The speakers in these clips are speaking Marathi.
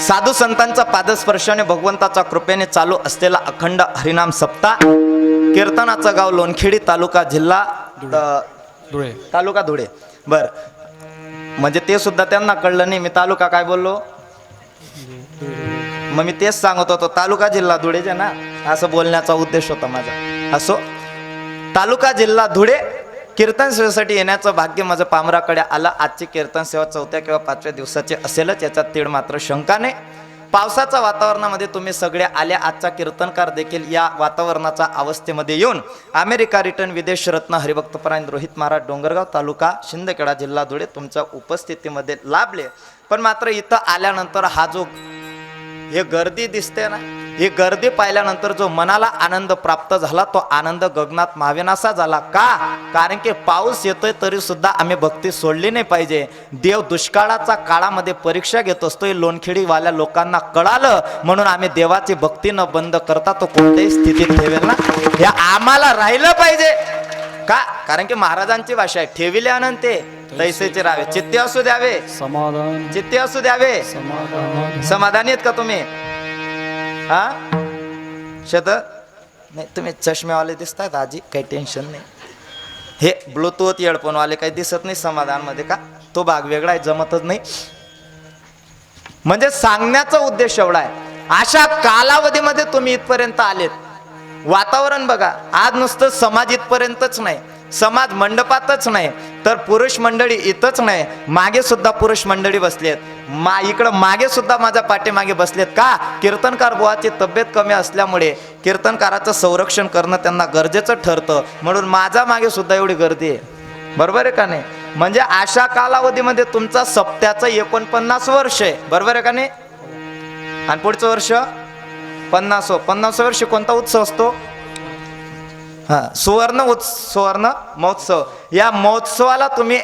साधू संतांचा पादस्पर्शाने भगवंताच्या कृपेने चालू असलेला अखंड हरिनाम सप्ताह कीर्तनाचं गाव लोणखेडी तालुका जिल्हा धुळे तालुका धुळे. बर म्हणजे ते सुद्धा त्यांना कळलं नाही मी तालुका काय बोललो. मग मी तेच सांगत होतो तालुका जिल्हा धुळे जे ना असं बोलण्याचा उद्देश होता माझा. असो तालुका जिल्हा धुळे कीर्तन सेवेसाठी येण्याचं भाग्य माझं पामराकडे आलं. आजची कीर्तन सेवा 4थ्या किंवा 5व्या दिवसाची असेलच याच्यात तीड मात्र शंका नाही. पावसाच्या वातावरणामध्ये तुम्ही सगळे आले. आजचा कीर्तनकार देखील या वातावरणाच्या अवस्थेमध्ये येऊन अमेरिका रिटर्न विदेश रत्न हरिभक्तपरायण रोहित महाराज डोंगरगाव तालुका शिंदखेडा जिल्हा धुळे तुमच्या उपस्थितीमध्ये लाभले. पण मात्र इथं आल्यानंतर हा जो हे गर्दी दिसते ना ही गर्दी पाहिल्यानंतर जो मनाला आनंद प्राप्त झाला तो आनंद गगनात मावेनासा झाला. का? कारण की पाऊस येतोय तरी सुद्धा आम्ही भक्ती सोडली नाही पाहिजे. देव दुष्काळाचा काळामध्ये परीक्षा घेत असतो हे लोणखेडीवाल्या लोकांना कळालं म्हणून आम्ही देवाची भक्ती न बंद करता तो कोणत्याही स्थितीत ठेवेल ना हे आम्हाला राहिलं पाहिजे. का? कारण की महाराजांची भाषा आहे ठेविले अनंते तैसेचे राहावे. चित्ते असू द्यावे समाधान चित्ते असू द्यावे. समाधान समाधानी आहेत का तुम्ही? हा शेत नाही तुम्ही चष्मेवाले दिसतायत आजी काही टेन्शन नाही. हे ब्लूटूथ इयरफोन वाले काही दिसत नाही समाधान मध्ये का? तो भाग वेगळा आहे जमतच नाही. म्हणजे सांगण्याचा उद्देश एवढा आहे. अशा कालावधीमध्ये तुम्ही इथपर्यंत आलेत. वातावरण बघा आज नुसतं समाज इथपर्यंतच नाही समाज मंडपातच नाही तर पुरुष मंडळी इथंच नाही मागे सुद्धा पुरुष मंडळी बसलेत. इकडं मागे सुद्धा माझ्या पाठीमागे बसलेत. का? कीर्तनकार बुवाची तब्येत कमी असल्यामुळे कीर्तनकाराचं संरक्षण करणं त्यांना गरजेचं ठरतं म्हणून माझ्या मागे सुद्धा एवढी गर्दी आहे. बरोबर आहे का नाही? म्हणजे अशा कालावधीमध्ये तुमचा सप्त्याचं 49 वर्ष आहे. बरोबर आहे का नाही? आणि पुढचं वर्ष 50 वर्ष कोणता उत्सव असतो? सुवर्ण महोत्सव. या महोत्सवाला तुम्ही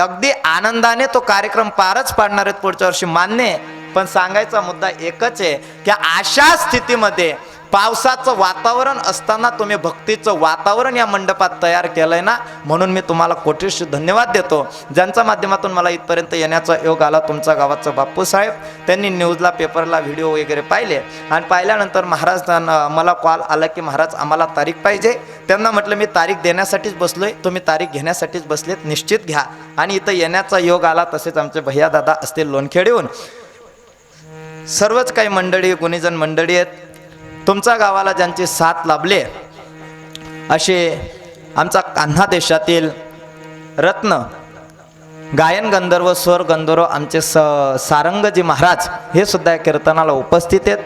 अगदी आनंदाने तो कार्यक्रम पारच पाडणार आहेत पुढच्या वर्षी मान्य आहे. पण सांगायचा मुद्दा एकच आहे की अशा स्थितीमध्ये पावसाचं वातावरण असताना तुम्ही भक्तीचं वातावरण या मंडपात तयार केलंय ना म्हणून मी तुम्हाला कोटीश धन्यवाद देतो. ज्यांच्या माध्यमातून मला इथपर्यंत येण्याचा योग आला तुमच्या गावाचं बापू साहेब त्यांनी न्यूजला पेपरला व्हिडिओ वगैरे पाहिले आणि पाहिल्यानंतर महाराजांना मला कॉल आला की महाराज आम्हाला तारीख पाहिजे. त्यांना म्हटलं मी तारीख देण्यासाठीच बसलोय तुम्ही तारीख घेण्यासाठीच बसलेत निश्चित घ्या. आणि इथं येण्याचा योग आला. तसेच आमचे भैया दादा असतील लोणखेडीहून सर्वच काही मंडळी गुणीजन मंडळी आहेत. तुमच्या गावाला ज्यांची साथ लाभले असे आमचा कान्हा देशातील रत्न गायन गंधर्व स्वर गंधर्व आमचे सारंगजी महाराज हे सुद्धा या कीर्तनाला उपस्थित आहेत.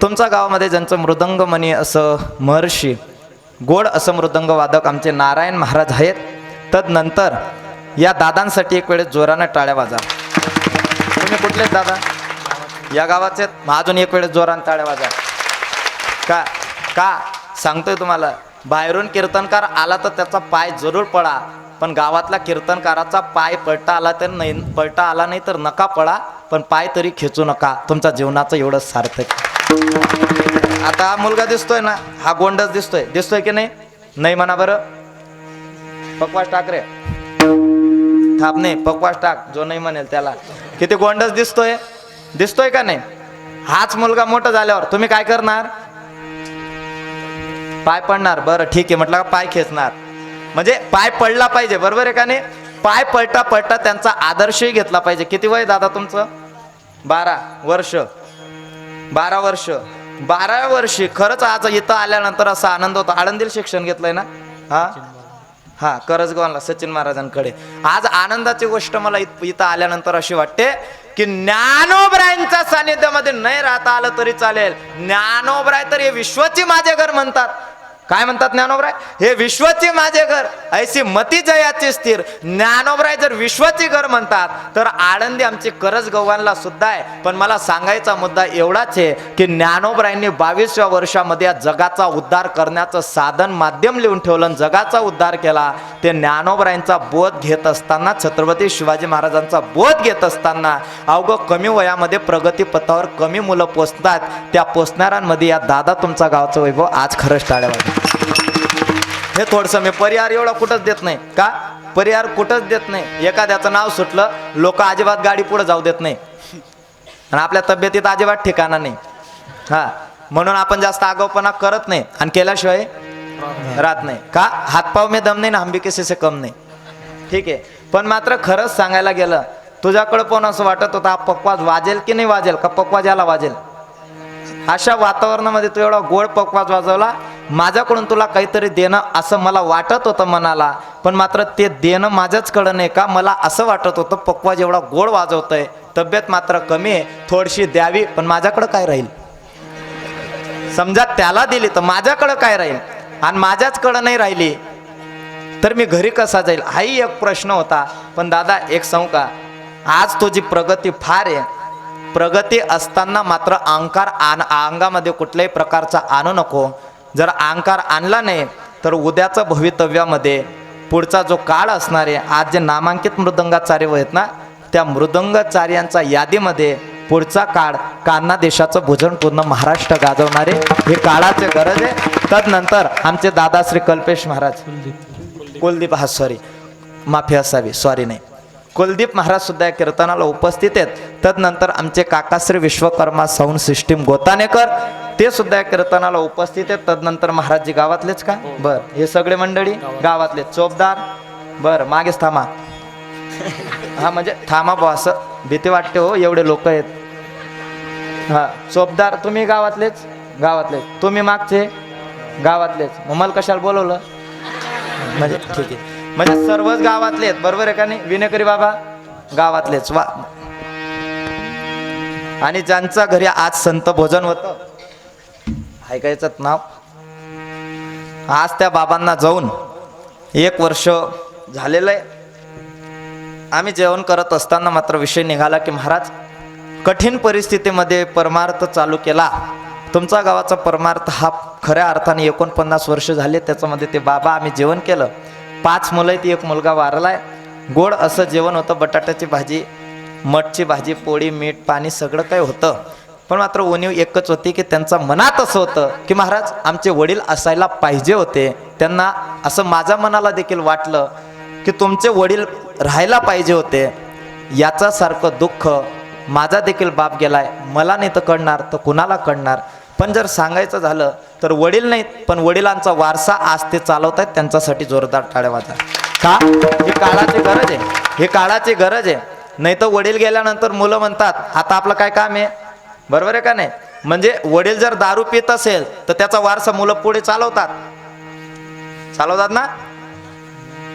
तुमच्या गावामध्ये ज्यांचं मृदंगमणी असं महर्षी गोड असं मृदंग वादक आमचे नारायण महाराज आहेत. तदनंतर या दादांसाठी एक वेळेस जोराने टाळ्या वाजा. तुम्ही कुठलेच दादा? या गावाचे अजून एक वेळेस जोराने टाळ्या वाजा. का का सांगतोय तुम्हाला बाहेरून कीर्तनकार आला तर त्याचा पाय जरूर पळा पण गावातला कीर्तनकाराचा पाय पळता आला नाही तर नका पळा पण पाय तरी खेचू नका. तुमच्या जीवनाचं एवढं सार्थक. आता हा मुलगा दिसतोय ना हा गोंडस दिसतोय की नाही? नाही म्हणा बरं. पकवास टाक रे थाप नाही पकवास टाक जो नाही म्हणेल त्याला. किती गोंडस दिसतोय का नाही? हाच मुलगा मोठा झाल्यावर तुम्ही काय करणार? पाय पडणार. बरं ठीक आहे म्हटलं का पाय खेचणार म्हणजे पाय पडला पाहिजे. बरोबर आहे का नाही? पाय पळता पळता त्यांचा आदर्शही घेतला पाहिजे. किती वय दादा तुमचं? 12 वर्ष. 12व्या वर्षी खरंच आज इथं आल्यानंतर असा आनंद होता. आळंदीला शिक्षण घेतलंय ना? हा करजगावला सचिन महाराजांकडे. आज आनंदाची गोष्ट मला इथं आल्यानंतर अशी वाटते की ज्ञानोबरायांच्या सानिध्यामध्ये नाही राहता आलं तरी चालेल. ज्ञानोबराय तर हे विश्वाची माझे घर म्हणतात. काय म्हणतात ज्ञानोबराय? हे विश्वाची माझे घर ऐसी मती जयाची स्थिर. ज्ञानोबराय जर विश्वाची घर म्हणतात तर आळंदी आमची करजगव्हाणला सुद्धा आहे. पण मला सांगायचा मुद्दा एवढाच आहे की ज्ञानोबरायांनी 22व्या वर्षामध्ये या जगाचा उद्धार करण्याचं साधन माध्यम लिहून ठेवलं जगाचा उद्धार केला. ते ज्ञानोबरायांचा बोध घेत असताना छत्रपती शिवाजी महाराजांचा बोध घेत असताना अवघं कमी वयामध्ये प्रगती पथावर कमी मुलं पोचतात. त्या पोचणाऱ्यांमध्ये या दादा तुमचा गावचं वैभव आज खरंच टाळ्या. हे थोडंसं मी परिहार एवढा कुठंच देत नाही. का? परिहार कुठंच देत नाही. एखाद्याचं नाव सुटलं लोक अजिबात गाडी पुढे जाऊ देत नाही. आणि आपल्या तब्येतीत अजिबात ठिकाणा नाही. हा, म्हणून आपण जास्त आगाऊपणा करत नाही आणि केल्याशिवाय राहत नाही. का? हातपाव में दम नाही ना, हम भी किसी से कम नाही. ठीक आहे. पण मात्र खरंच सांगायला गेलं, तुझ्याकडे पण असं वाटत होतं हा पक्वाज वाजेल की नाही वाजेल, का पक्वाज याला वाजेल. अशा वातावरणामध्ये तू एवढा गोड पक्वाज वाजवला, माझ्याकडून तुला काहीतरी देणं असं मला वाटत होतं मनाला, पण मात्र ते देणं माझ्याचकडं नाही. का? मला असं वाटत होतं पक्वाज एवढा गोड वाजवतोय, तब्येत मात्र कमी आहे, थोडीशी द्यावी, पण माझ्याकडं काय राहील. समजा त्याला दिली तर माझ्याकडं काय राहील, आणि माझ्याचकडं नाही राहिली तर मी घरी कसा जाईल, हाही एक प्रश्न होता. पण दादा एक सांगू का, आज तुझी प्रगती फार आहे. प्रगती असताना मात्र अहंकार अंगामध्ये कुठल्याही प्रकारचा आणू नको. जर अहंकार आणला नाही तर उद्याचं भवितव्यामध्ये पुढचा जो काळ असणार आहे, आज जे नामांकित मृदंगाचार्य आहेत ना, त्या मृदंगाचार्यांचा यादीमध्ये पुढचा काळ कान्हा देशाचं भोजन पूर्ण महाराष्ट्र गाजवणारे हे काळाचे गरज आहे. तदनंतर आमचे दादाश्री कल्पेश महाराज, कुलदीप, हा सॉरी माफी असावी, सॉरी नाही, कुलदीप महाराज सुद्धा या कीर्तनाला उपस्थित आहेत. तदनंतर आमचे काकाश्री विश्वकर्मा साऊंड सिस्टीम गोतानेकर ते सुद्धा या कीर्तनाला उपस्थित आहेत. तदनंतर महाराजजी गावातलेच का? बर, हे सगळे मंडळी गावातले. चोपदार, बर मागेच थांबा. हा म्हणजे थांबा बा, असं भीती वाटते हो, एवढे लोक आहेत. हा, चोपदार तुम्ही गावातलेच, गावातलेच. तुम्ही मागचे गावातलेच, मग मला कशाला बोलवलं म्हणजे. ठीक आहे, म्हणजे सर्वच गावातले आहेत, बरोबर आहे का नाही. विनेकरी बाबा गावातलेच. वा. आणि ज्यांच्या घरी आज संत भोजन होतं, ऐकायचं नाव, आज त्या बाबांना जाऊन 1 वर्ष झालेलं आहे. आम्ही जेवण करत असताना मात्र विषय निघाला की महाराज कठीण परिस्थितीमध्ये परमार्थ चालू केला. तुमचा गावाचा परमार्थ हा खऱ्या अर्थाने 49 वर्ष झाले. त्याच्यामध्ये ते बाबा आम्ही जेवण केलं. 5 मुलं आहेत, 1 मुलगा वारलाय. गोड असं जेवण होतं, बटाट्याची भाजी, मठची भाजी, पोळी, मीठ, पाणी सगळं काही होतं. पण मात्र उणीव एकच होती की त्यांच्या मनात असं होतं की महाराज आमचे वडील असायला पाहिजे होते. त्यांना असं माझ्या मनाला देखील वाटलं की तुमचे वडील राहायला पाहिजे होते. याच्यासारखं दुःख माझा देखील बाप गेलाय, मला नाही तर कळणार तर कुणाला कळणार. पण जर सांगायचं झालं तर वडील नाहीत, पण वडिलांचा वारसा आज ते चालवत आहेत, त्यांच्यासाठी जोरदार टाळ्या वाजा. का? ही काळाची गरज आहे, ही काळाची गरज आहे. नाही तर वडील गेल्यानंतर मुलं म्हणतात आता आपलं काय काम आहे, बरोबर आहे का नाही. म्हणजे वडील जर दारू पित असेल तर त्याचा वारसा मुलं पुढे चालवतात ना.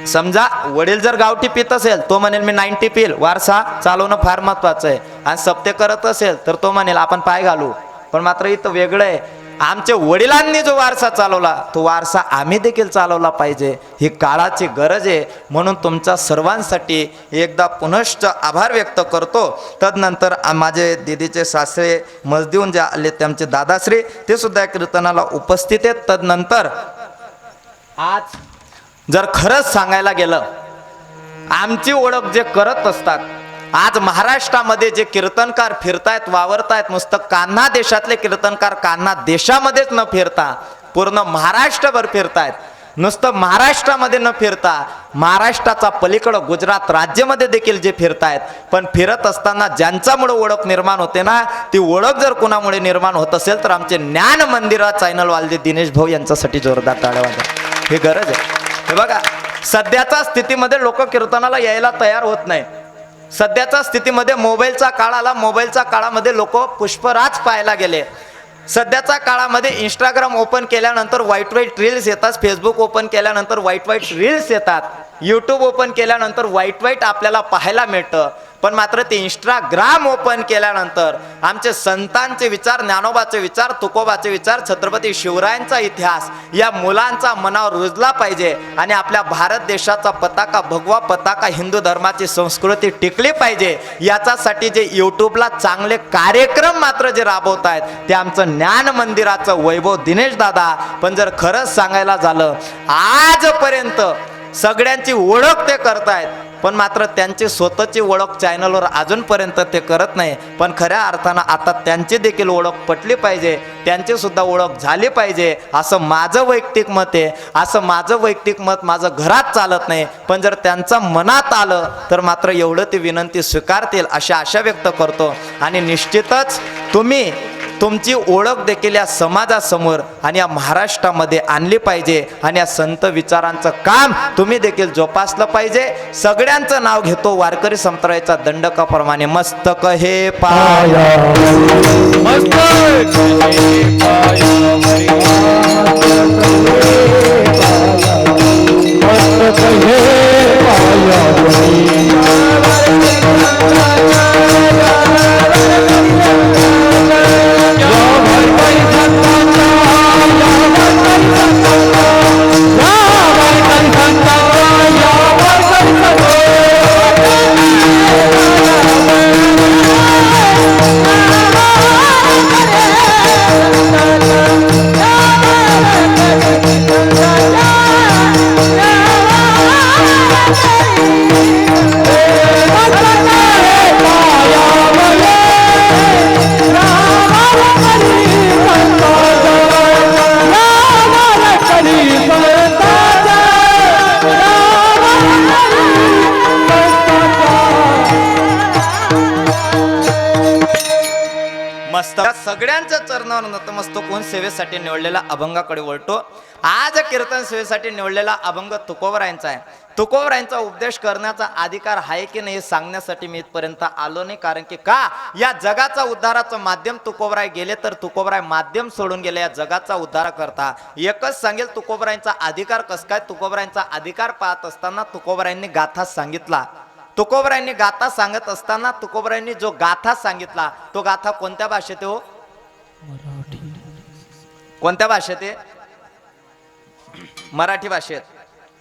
समजा वडील जर गावठी पित असेल, तो म्हणेल मी 90 पिल, वारसा चालवणं फार महत्वाचं आहे. आणि सप्ते करत असेल तर तो म्हणेल आपण पाय घालू. पण मात्र इथं वेगळं आहे, आमच्या वडिलांनी जो वारसा चालवला तो वारसा आम्ही देखील चालवला पाहिजे. ही काळाची गरज आहे. म्हणून तुमच्या सर्वांसाठी एकदा पुनश्च आभार व्यक्त करतो. तदनंतर माझे दिदीचे सासरे मजदेऊन जे आले ते आमचे दादाश्री, ते सुद्धा कीर्तनाला उपस्थित आहेत. तदनंतर आज जर खरंच सांगायला गेलं, आमची ओळख जे करत असतात, आज महाराष्ट्रामध्ये जे कीर्तनकार फिरतायत, वावरतायत, नुसतं कान्हा देशातले कीर्तनकार कान्हा देशामध्येच न फिरता पूर्ण महाराष्ट्रभर फिरतायत. नुसतं महाराष्ट्रामध्ये न फिरता महाराष्ट्राचा पलीकडं गुजरात राज्यामध्ये देखील जे फिरतायत. पण फिरत असताना ज्यांच्यामुळे ओळख निर्माण होते ना, ती ओळख जर कुणामुळे निर्माण होत असेल तर आमचे ज्ञान मंदिरा चॅनलवाले दिनेश भाऊ यांच्यासाठी जोरदार टाळ्या वाजा. ही गरज आहे. हे बघा, सध्याच्या स्थितीमध्ये लोक कीर्तनाला यायला तयार होत नाही. सध्याच्या स्थितीमध्ये मोबाईलचा काळ आला, मोबाईलच्या काळामध्ये लोक पुष्पराज पाहायला गेले. सध्याच्या काळामध्ये इंस्टाग्राम ओपन केल्यानंतर वाईट वाईट रील्स येतात, फेसबुक ओपन केल्यानंतर वाईट वाईट रील्स येतात, यूट्यूब ओपन केल्यानंतर वाईट वाईट आपल्याला पाहायला मिळतं. पण मात्र ते इंस्टाग्राम ओपन केल्यानंतर आमचे संतांचे विचार, ज्ञानोबाचे विचार, तुकोबाचे विचार, छत्रपती शिवरायांचा इतिहास या मुलांचा मनावर रुजला पाहिजे. आणि आपल्या भारत देशाचा पताका, भगवा पताका, हिंदू धर्माची संस्कृती टिकली पाहिजे. याच्यासाठी जे यूट्यूबला चांगले कार्यक्रम मात्र जे राबवत आहेत ते आमचं ज्ञान मंदिराचं वैभव दिनेश दादा. पण जर खरंच सांगायला झालं, आजपर्यंत सगळ्यांची ओळख ते करतायत. पण मात्र त्यांची स्वतःची ओळख चॅनलवर अजूनपर्यंत ते करत नाही. पण खऱ्या अर्थानं आता त्यांची देखील ओळख पटली पाहिजे, त्यांची सुद्धा ओळख झाली पाहिजे, असं माझं वैयक्तिक मत आहे. असं माझं वैयक्तिक मत माझं घरात चालत नाही, पण जर त्यांचा मनात आलं तर मात्र एवढं ती विनंती स्वीकारतील अशी आशा व्यक्त करतो. आणि निश्चितच तुम्ही तुमची ओळख देखील या समाजासमोर आणि या महाराष्ट्रामध्ये आणली पाहिजे. आणि या संत विचारांचं काम तुम्ही देखील जोपासलं पाहिजे. सगळ्यांचं नाव घेतो वारकरी संप्रदायाचा दंडकाप्रमाणे. मस्तक हे पाया सगळ्यांच्या चरणावर नतमस्तक होऊन सेवेसाठी निवडलेला अभंगाकडे वळतो. आज कीर्तन सेवेसाठी निवडलेला अभंग तुकोबरायांचा आहे. तुकोबरायांचा उपदेश करण्याचा अधिकार आहे की नाही हे सांगण्यासाठी मी इथपर्यंत आलो नाही. कारण की का या जगाचा उद्धाराचं माध्यम तुकोबराय गेले तर तुकोबराय माध्यम सोडून गेले या जगाचा उद्धार करता. एकच सांगेल तुकोबरायांचा अधिकार कस काय. तुकोबरायांचा अधिकार पाहत असताना तुकोबरायांनी गाथा सांगितला. तुकोबरायांनी गाथा सांगत असताना तुकोबरायांनी जो गाथा सांगितला तो गाथा कोणत्या भाषेत हो, कोणत्या भाषेत आहे? मराठी भाषेत.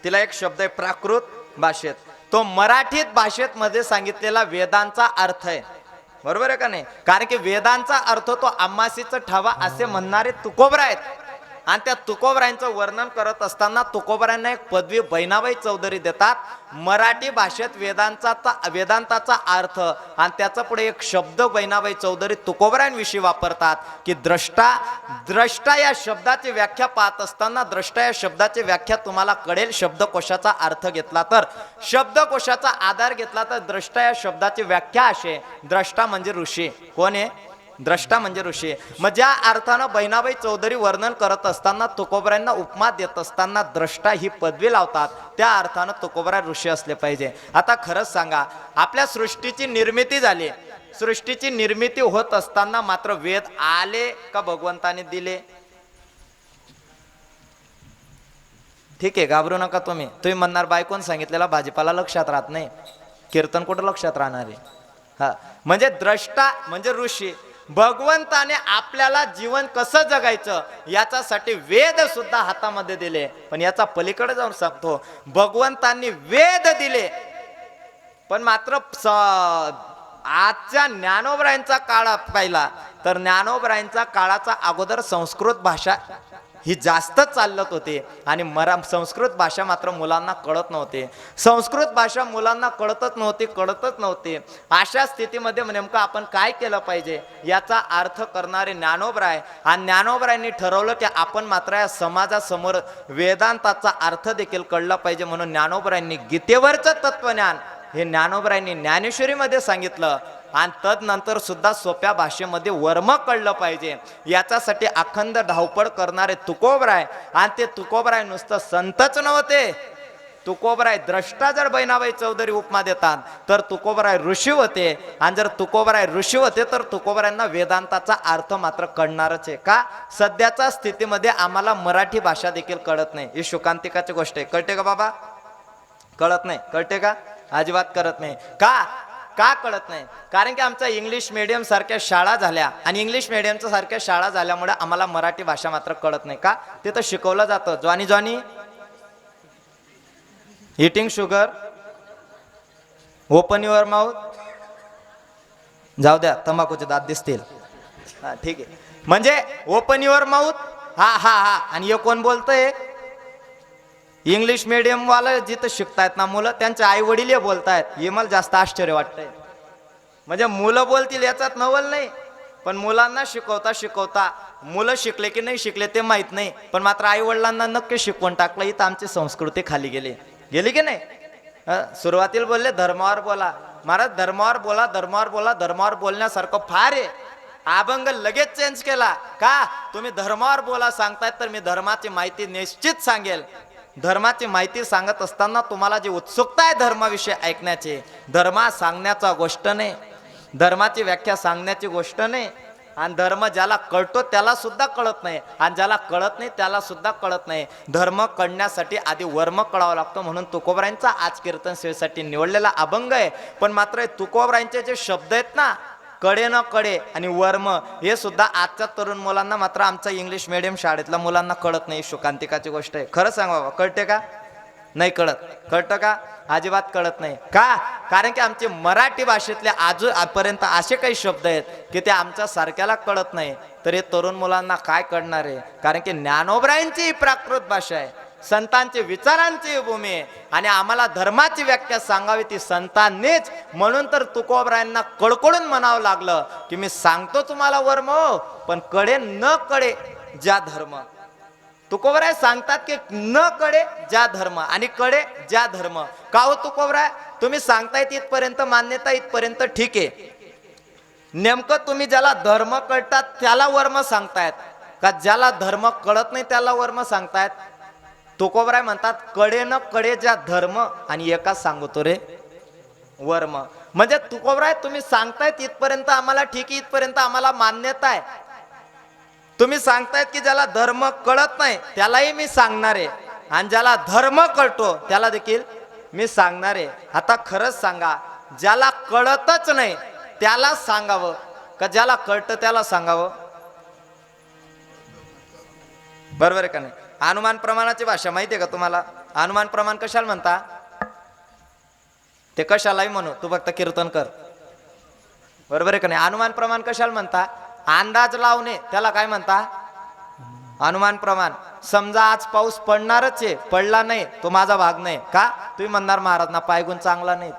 तिला एक शब्द आहे प्राकृत भाषेत. तो मराठीत भाषेत मध्ये सांगितलेला वेदांचा अर्थ आहे. बरोबर आहे का नाही? कारण की वेदांचा अर्थ तो आम्हासीच ठावा असे म्हणणारे तुकोबरा आहेत. आणि त्या तुकोबरायांचं वर्णन करत असताना तुकोबरायांना एक पदवी बहिणाबाई चौधरी देतात. मराठी भाषेत वेदांताचा अर्थ आणि त्याचा पुढे एक शब्द बहिणाबाई चौधरी तुकोबरायांविषयी वापरतात की द्रष्टा या शब्दाची व्याख्या पाहत असताना द्रष्टा या शब्दाची व्याख्या तुम्हाला कळेल. शब्दकोशाचा अर्थ घेतला तर, शब्दकोशाचा आधार घेतला तर द्रष्टा या शब्दाची व्याख्या अशी, द्रष्टा म्हणजे ऋषी. कोण आहे? द्रष्टा म्हणजे ऋषी. मग ज्या अर्थानं बहिणाबाई चौधरी वर्णन करत असताना तुकोबरायांना उपमा देत असताना द्रष्टा ही पदवी लावतात, त्या अर्थानं तुकोबरा ऋषी असले पाहिजे. आता खरंच सांगा, आपल्या सृष्टीची निर्मिती झाली. सृष्टीची निर्मिती होत असताना मात्र वेद आले का भगवंताने दिले? ठीक आहे, घाबरू नका तुम्ही. तुम्ही म्हणणार बायकोन सांगितलेला भाजीपाला लक्षात राहत नाही, कीर्तन कुठं लक्षात राहणार आहे? हा, म्हणजे द्रष्टा म्हणजे ऋषी. भगवंताने आपल्याला जीवन कसं जगायचं याच्यासाठी वेद सुद्धा हातामध्ये दिले. पण याचा पलीकडे जाऊन सांगतो, भगवंतांनी वेद दिले पण मात्र आजच्या ज्ञानोबरायांचा काळ पाहिला तर ज्ञानोबरायांचा काळाचा अगोदर संस्कृत भाषा ही जास्त चालत होते आणि संस्कृत भाषा मात्र मुलांना कळत नव्हते. संस्कृत भाषा मुलांना कळतच नव्हती. अशा स्थितीमध्ये नेमकं आपण काय केलं पाहिजे याचा अर्थ करणारे ज्ञानोबराय. आणि ज्ञानोबरायांनी ठरवलं की आपण मात्र या समाजासमोर वेदांताचा अर्थ देखील कळला पाहिजे. म्हणून ज्ञानोबरायांनी गीतेवरचं तत्वज्ञान हे ज्ञानोबरायांनी ज्ञानेश्वरीमध्ये सांगितलं. आणि तदनंतर सुद्धा सोप्या भाषेमध्ये वर्म कळलं पाहिजे याच्यासाठी अखंड धावपळ करणारे तुकोबराय. आणि ते तुकोबराय नुसतं संतच नव्हते, तुकोबराय द्रष्टा. जर बहिणाबाई चौधरी उपमा देतात तर तुकोबराय ऋषी होते. आणि जर तुकोबराय ऋषी होते तर तुकोबरायांना वेदांताचा अर्थ मात्र कळणारच आहे. का? सध्याच्या स्थितीमध्ये आम्हाला मराठी भाषा देखील कळत नाही. ही शोकांतिकाची गोष्ट आहे. कळते का बाबा? कळत नाही. कळते का? अजिबात कळत नाही. का कळत नाही? कारण की आमच्या इंग्लिश मीडियम सारख्या शाळा झाल्या आणि इंग्लिश मीडियमच्या सारख्या शाळा झाल्यामुळे आम्हाला मराठी भाषा मात्र कळत नाही. का? तिथं शिकवलं जातं Johnny eating sugar, open your mouth. जाऊ द्या, तंबाखूचे दात दिसतील. हा ठीक आहे. म्हणजे ओपन युअर माउथ. हा हा हा. आणि हे कोण बोलतंय? इंग्लिश मिडियमवाले जिथं शिकतायत ना मुलं, त्यांचे आई वडील हे बोलतायत, हे मला जास्त आश्चर्य वाटतंय. म्हणजे मुलं बोलतील याच्यात नवल नाही, पण मुलांना शिकवता शिकवता मुलं शिकले की नाही शिकले ते माहीत नाही, पण मात्र आई वडिलांना नक्की शिकवून टाकलं. इथं आमची संस्कृती खाली गेली की नाही. सुरुवातीला बोलले धर्मावर बोला. महाराज धर्मावर बोला, धर्मावर बोला, धर्मावर बोलण्यासारखं फार आहे. अभंग लगेच चेंज केला का, तुम्ही धर्मावर बोला सांगतायत तर मी धर्माची माहिती निश्चित सांगेल. धर्माची माहिती सांगत असताना तुम्हाला जी उत्सुकता आहे धर्माविषयी ऐकण्याची, धर्मा सांगण्याचा गोष्ट नाही, धर्माची व्याख्या सांगण्याची गोष्ट नाही. आणि धर्म ज्याला कळतो त्याला सुद्धा कळत नाही, आणि ज्याला कळत नाही त्याला सुद्धा कळत नाही. धर्म कळण्यासाठी आधी वर्म कळावं लागतं. म्हणून तुकोबरायांचा आज कीर्तन सेवेसाठी निवडलेला अभंग आहे. पण मात्र तुकोबरायांचे जे शब्द आहेत ना, कडे न कडे आणि वर्म, हे सुद्धा आजच्या तरुण मुलांना, मात्र आमच्या इंग्लिश मिडियम शाळेतल्या मुलांना कळत नाही. शोकांतिकाची गोष्ट आहे. खरं सांगा बाबा, कळते का? नाही कळत. कळतं का? अजिबात कळत नाही. का? कारण की आमचे मराठी भाषेतले आजपर्यंत असे काही शब्द आहेत की ते आमच्या सारख्याला कळत नाही, तर हे तरुण मुलांना काय कळणार आहे? कारण की ज्ञानोबरायांची प्राकृत भाषा आहे, संतांची विचारांची भूमी आहे, आणि आम्हाला धर्माची व्याख्या सांगावी ती संतांनीच. म्हणून तर तुकोबरायांना कडकडून म्हणावं लागलं की मी सांगतो तुम्हाला वर्म, पण कडे न कडे ज्या धर्म. तुकोबराय सांगतात की न कडे ज्या धर्म आणि कडे ज्या धर्म. का हो तुकोबराय, तुम्ही सांगतायत इथपर्यंत, मान्यता इथपर्यंत ठीक आहे. नेमकं तुम्ही ज्याला धर्म कळतात त्याला वर्म सांगतायत का ज्याला धर्म कळत नाही त्याला वर्म सांगतायत? तुकोबराय म्हणतात कडे न कडे ज्या धर्म, आणि एकाच सांगतो रे वर्म. म्हणजे तुकोबराय तुम्ही सांगतायत इथपर्यंत आम्हाला ठीक आहे, इथपर्यंत आम्हाला मान्यता आहे. तुम्ही सांगतायत की ज्याला धर्म कळत नाही त्यालाही मी सांगणार आहे, आणि ज्याला धर्म कळतो त्याला देखील मी सांगणार आहे. आता खरंच सांगा, ज्याला कळतच नाही त्याला सांगावं का ज्याला कळतं त्याला सांगावं? बरोबर आहे का नाही? अनुमान प्रमाणाची भाषा माहिती आहे का तुम्हाला? अनुमान प्रमाण कशाला म्हणता? ते कशालाही म्हणू, तू फक्त कीर्तन कर. बरोबर आहे का नाही? अनुमान प्रमाण कशाला म्हणता? अंदाज लावणे त्याला काय म्हणता? अनुमान प्रमाण. समजा आज पाऊस पडणारच आहे, पडला नाही तो माझा भाग नाही. का? तुम्ही म्हणणार महाराज ना पायगुण चांगला नाही.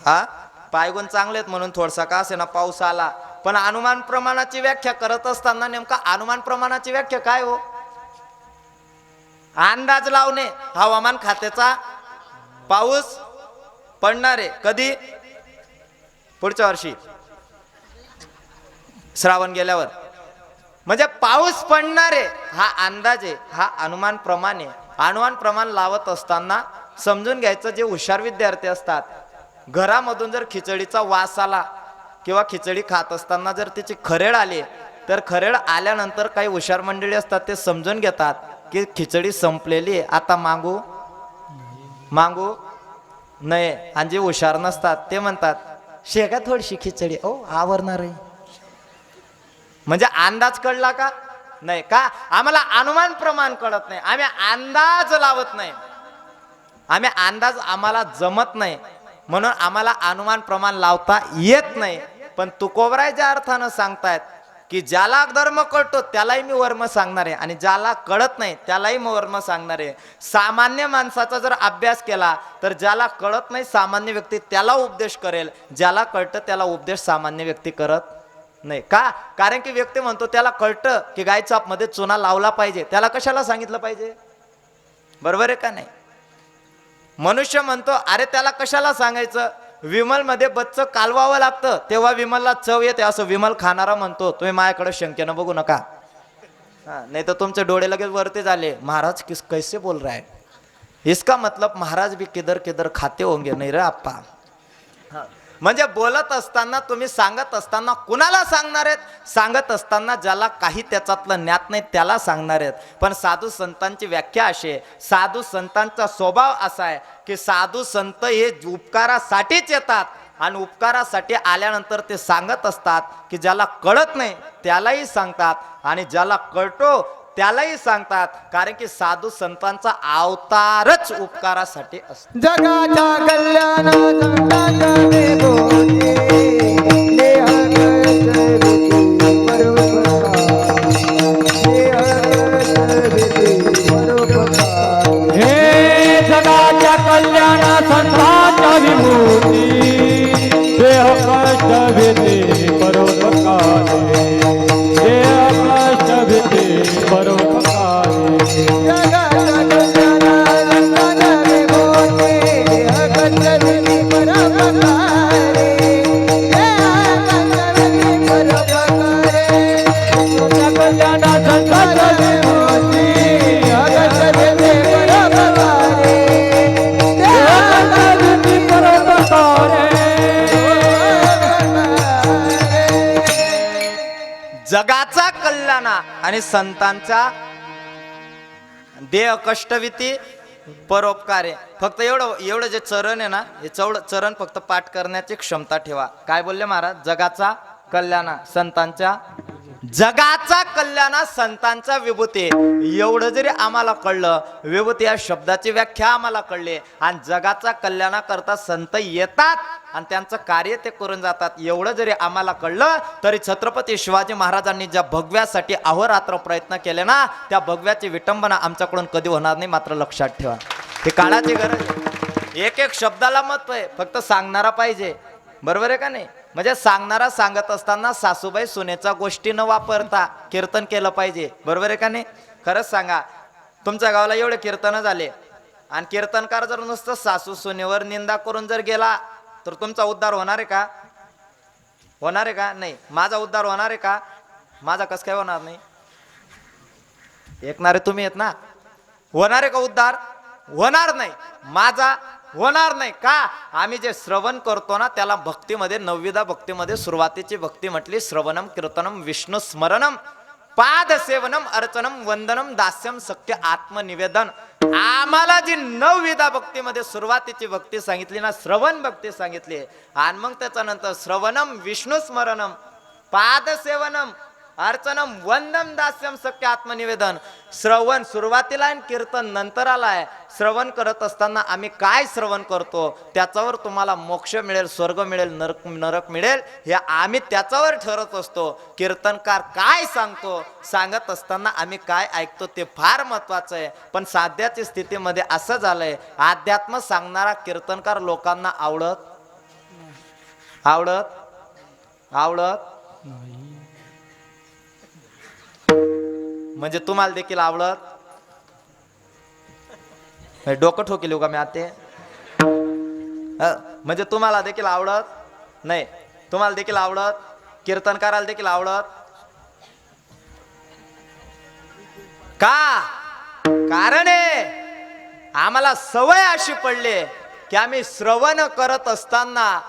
हा, पायगुण चांगले आहेत म्हणून थोडसा का असे ना पाऊस आला. पण अनुमान प्रमाणाची व्याख्या करत असताना नेमका अनुमान प्रमाणाची व्याख्या काय हो? अंदाज लावणे. हवामान खात्याचा पाऊस पडणार आहे कधी? पुढच्या वर्षी श्रावण गेल्यावर. म्हणजे पाऊस पडणार आहे हा अंदाज आहे, हा अनुमान प्रमाण आहे. अनुमान प्रमाण लावत असताना समजून घ्यायचं, जे हुशार विद्यार्थी असतात, घरामधून जर खिचडीचा वास आला किंवा खिचडी खात असताना जर तिची खरेड आली, तर खरेड आल्यानंतर काही हुशार मंडळी असतात ते समजून घेतात की खिचडी संपलेली आहे, आता मागू नये. आणि जे हुशार नसतात ते म्हणतात शेका थोडीशी खिचडी, ओ आवरणार आहे. म्हणजे अंदाज कळला का? नाही. का? आम्हाला अनुमान प्रमाण कळत नाही, आम्ही अंदाज लावत नाही, आम्ही अंदाज आम्हाला जमत नाही, म्हणून आम्हाला अनुमान प्रमाण लावता येत नाही. पण तुकोबराय ज्या अर्थानं सांगतायत की ज्याला धर्म कळतो त्यालाही मी वर्म सांगणार आहे, आणि ज्याला कळत नाही त्यालाही मी वर्म सांगणार आहे. सामान्य माणसाचा जर अभ्यास केला तर ज्याला कळत नाही सामान्य व्यक्ती त्याला उपदेश करेल, ज्याला कळतं त्याला उपदेश सामान्य व्यक्ती करत नाही. का? कारण की व्यक्ती म्हणतो त्याला कळतं की गाय चापमध्ये चुना लावला पाहिजे, त्याला कशाला सांगितलं पाहिजे? बरोबर आहे का नाही? मनुष्य म्हणतो अरे त्याला कशाला सांगायचं, विमल मध्ये बच्च कालवावं लागतं तेव्हा विमलला चव येते, असं विमल खाणारा म्हणतो. तुम्ही माझ्याकडे शंकेनं बघू नका, नाही तर तुमचे डोळे लगेच वरती झाले. महाराज कैसे बोल रहा है, इसका मतलब महाराज भी किधर किधर खाते होंगे. नाही रे आप्पा. म्हणजे बोलत असताना, तुम्ही सांगत असताना कुणाला सांगणार आहेत? सांगत असताना ज्याला काही त्याच्यातलं ज्ञात नाही त्याला सांगणार आहेत. पण साधू संतांची व्याख्या अशी आहे, साधू संतांचा स्वभाव असा आहे की साधू संत हे उपकारासाठीच येतात, आणि उपकारासाठी आल्यानंतर ते सांगत असतात की ज्याला कळत नाही त्यालाही सांगतात, आणि ज्याला कळतो त्यालाही सांगतात. कारण की साधू संतांचा अवतारच उपकारासाठी असतो. जगाच्या कल्याणासाठी बोले देह परोपकार, देह परोपकार. जगाचा कल्याणा आणि संतांचा देह कष्टविती परोपकार आहे. फक्त एवढं जे चरण आहे ना, हे चरण फक्त पाठ करण्याची क्षमता ठेवा. काय बोलले महाराज? जगाचा कल्याणा संतांच्या जगाचा कल्याणा संतांचा विभूती. एवढं जरी आम्हाला कळलं, विभूती या शब्दाची व्याख्या आम्हाला कळली, आणि जगाचा कल्याणा करता संत येतात आणि त्यांचं कार्य ते करून जातात, एवढं जरी आम्हाला कळलं तरी छत्रपती शिवाजी महाराजांनी ज्या भगव्यासाठी अहोरात्र प्रयत्न केले ना, त्या भगव्याची विटंबना आमच्याकडून कधी होणार नाही. मात्र लक्षात ठेवा, हे काळाची गरज आहे. एक एक शब्दाला महत्व आहे, फक्त सांगणारा पाहिजे. बरोबर आहे का नाही? म्हणजे सांगणारा सांगत असताना सासूबाई सुनेचा गोष्टी न वापरता कीर्तन केलं पाहिजे. बरोबर आहे का नाही? खरंच सांगा, तुमच्या गावाला एवढे कीर्तन झाले आणि कीर्तनकार जर नुसतं सासू सुनेवर निंदा करून जर गेला तर तुमचा उद्धार होणार आहे का? होणार आहे का? नाही. माझा उद्धार होणार आहे का? माझा कसं काय होणार नाही? ऐकणारे तुम्ही आहेत ना. होणार आहे का उद्धार? होणार नाही. माझा होणार नाही. का? आम्ही जे श्रवण करतो ना, त्याला भक्तीमध्ये, नवविधा भक्तीमध्ये सुरुवातीची भक्ती म्हटली श्रवणम कीर्तनम विष्णू स्मरणम पाद सेवनम अर्चनम वंदनम दास्यम सख्य आत्मनिवेदन. आम्हाला जी नवविधा भक्तीमध्ये सुरुवातीची भक्ती सांगितली ना, श्रवण भक्ती सांगितली, आणि मग त्याच्यानंतर श्रवणम विष्णू स्मरणम पाद सेवनम अर्चनम वंदम दास्यम सख्य आत्मनिवेदन. श्रवण सुरुवातीला आणि कीर्तन नंतर आलाय. श्रवण करत असताना आम्ही काय श्रवण करतो त्याच्यावर तुम्हाला मोक्ष मिळेल, स्वर्ग मिळेल, नरक मिळेल, हे आम्ही त्याच्यावर ठरत असतो. कीर्तनकार काय सांगतो, सांगत असताना आम्ही काय ऐकतो ते फार महत्वाचं आहे. पण सध्याच्या स्थितीमध्ये असं झालंय, अध्यात्म सांगणारा कीर्तनकार लोकांना आवडत म्हणजे तुम्हाला देखील आवडत. डोकं ठोकेल का मी आते? म्हणजे तुम्हाला देखील आवडत नाही. तुम्हाला देखील आवडत, कीर्तनकाराला देखील आवडत. का? कारण आहे आम्हाला सवय अशी पडली की आम्ही श्रवण करत असताना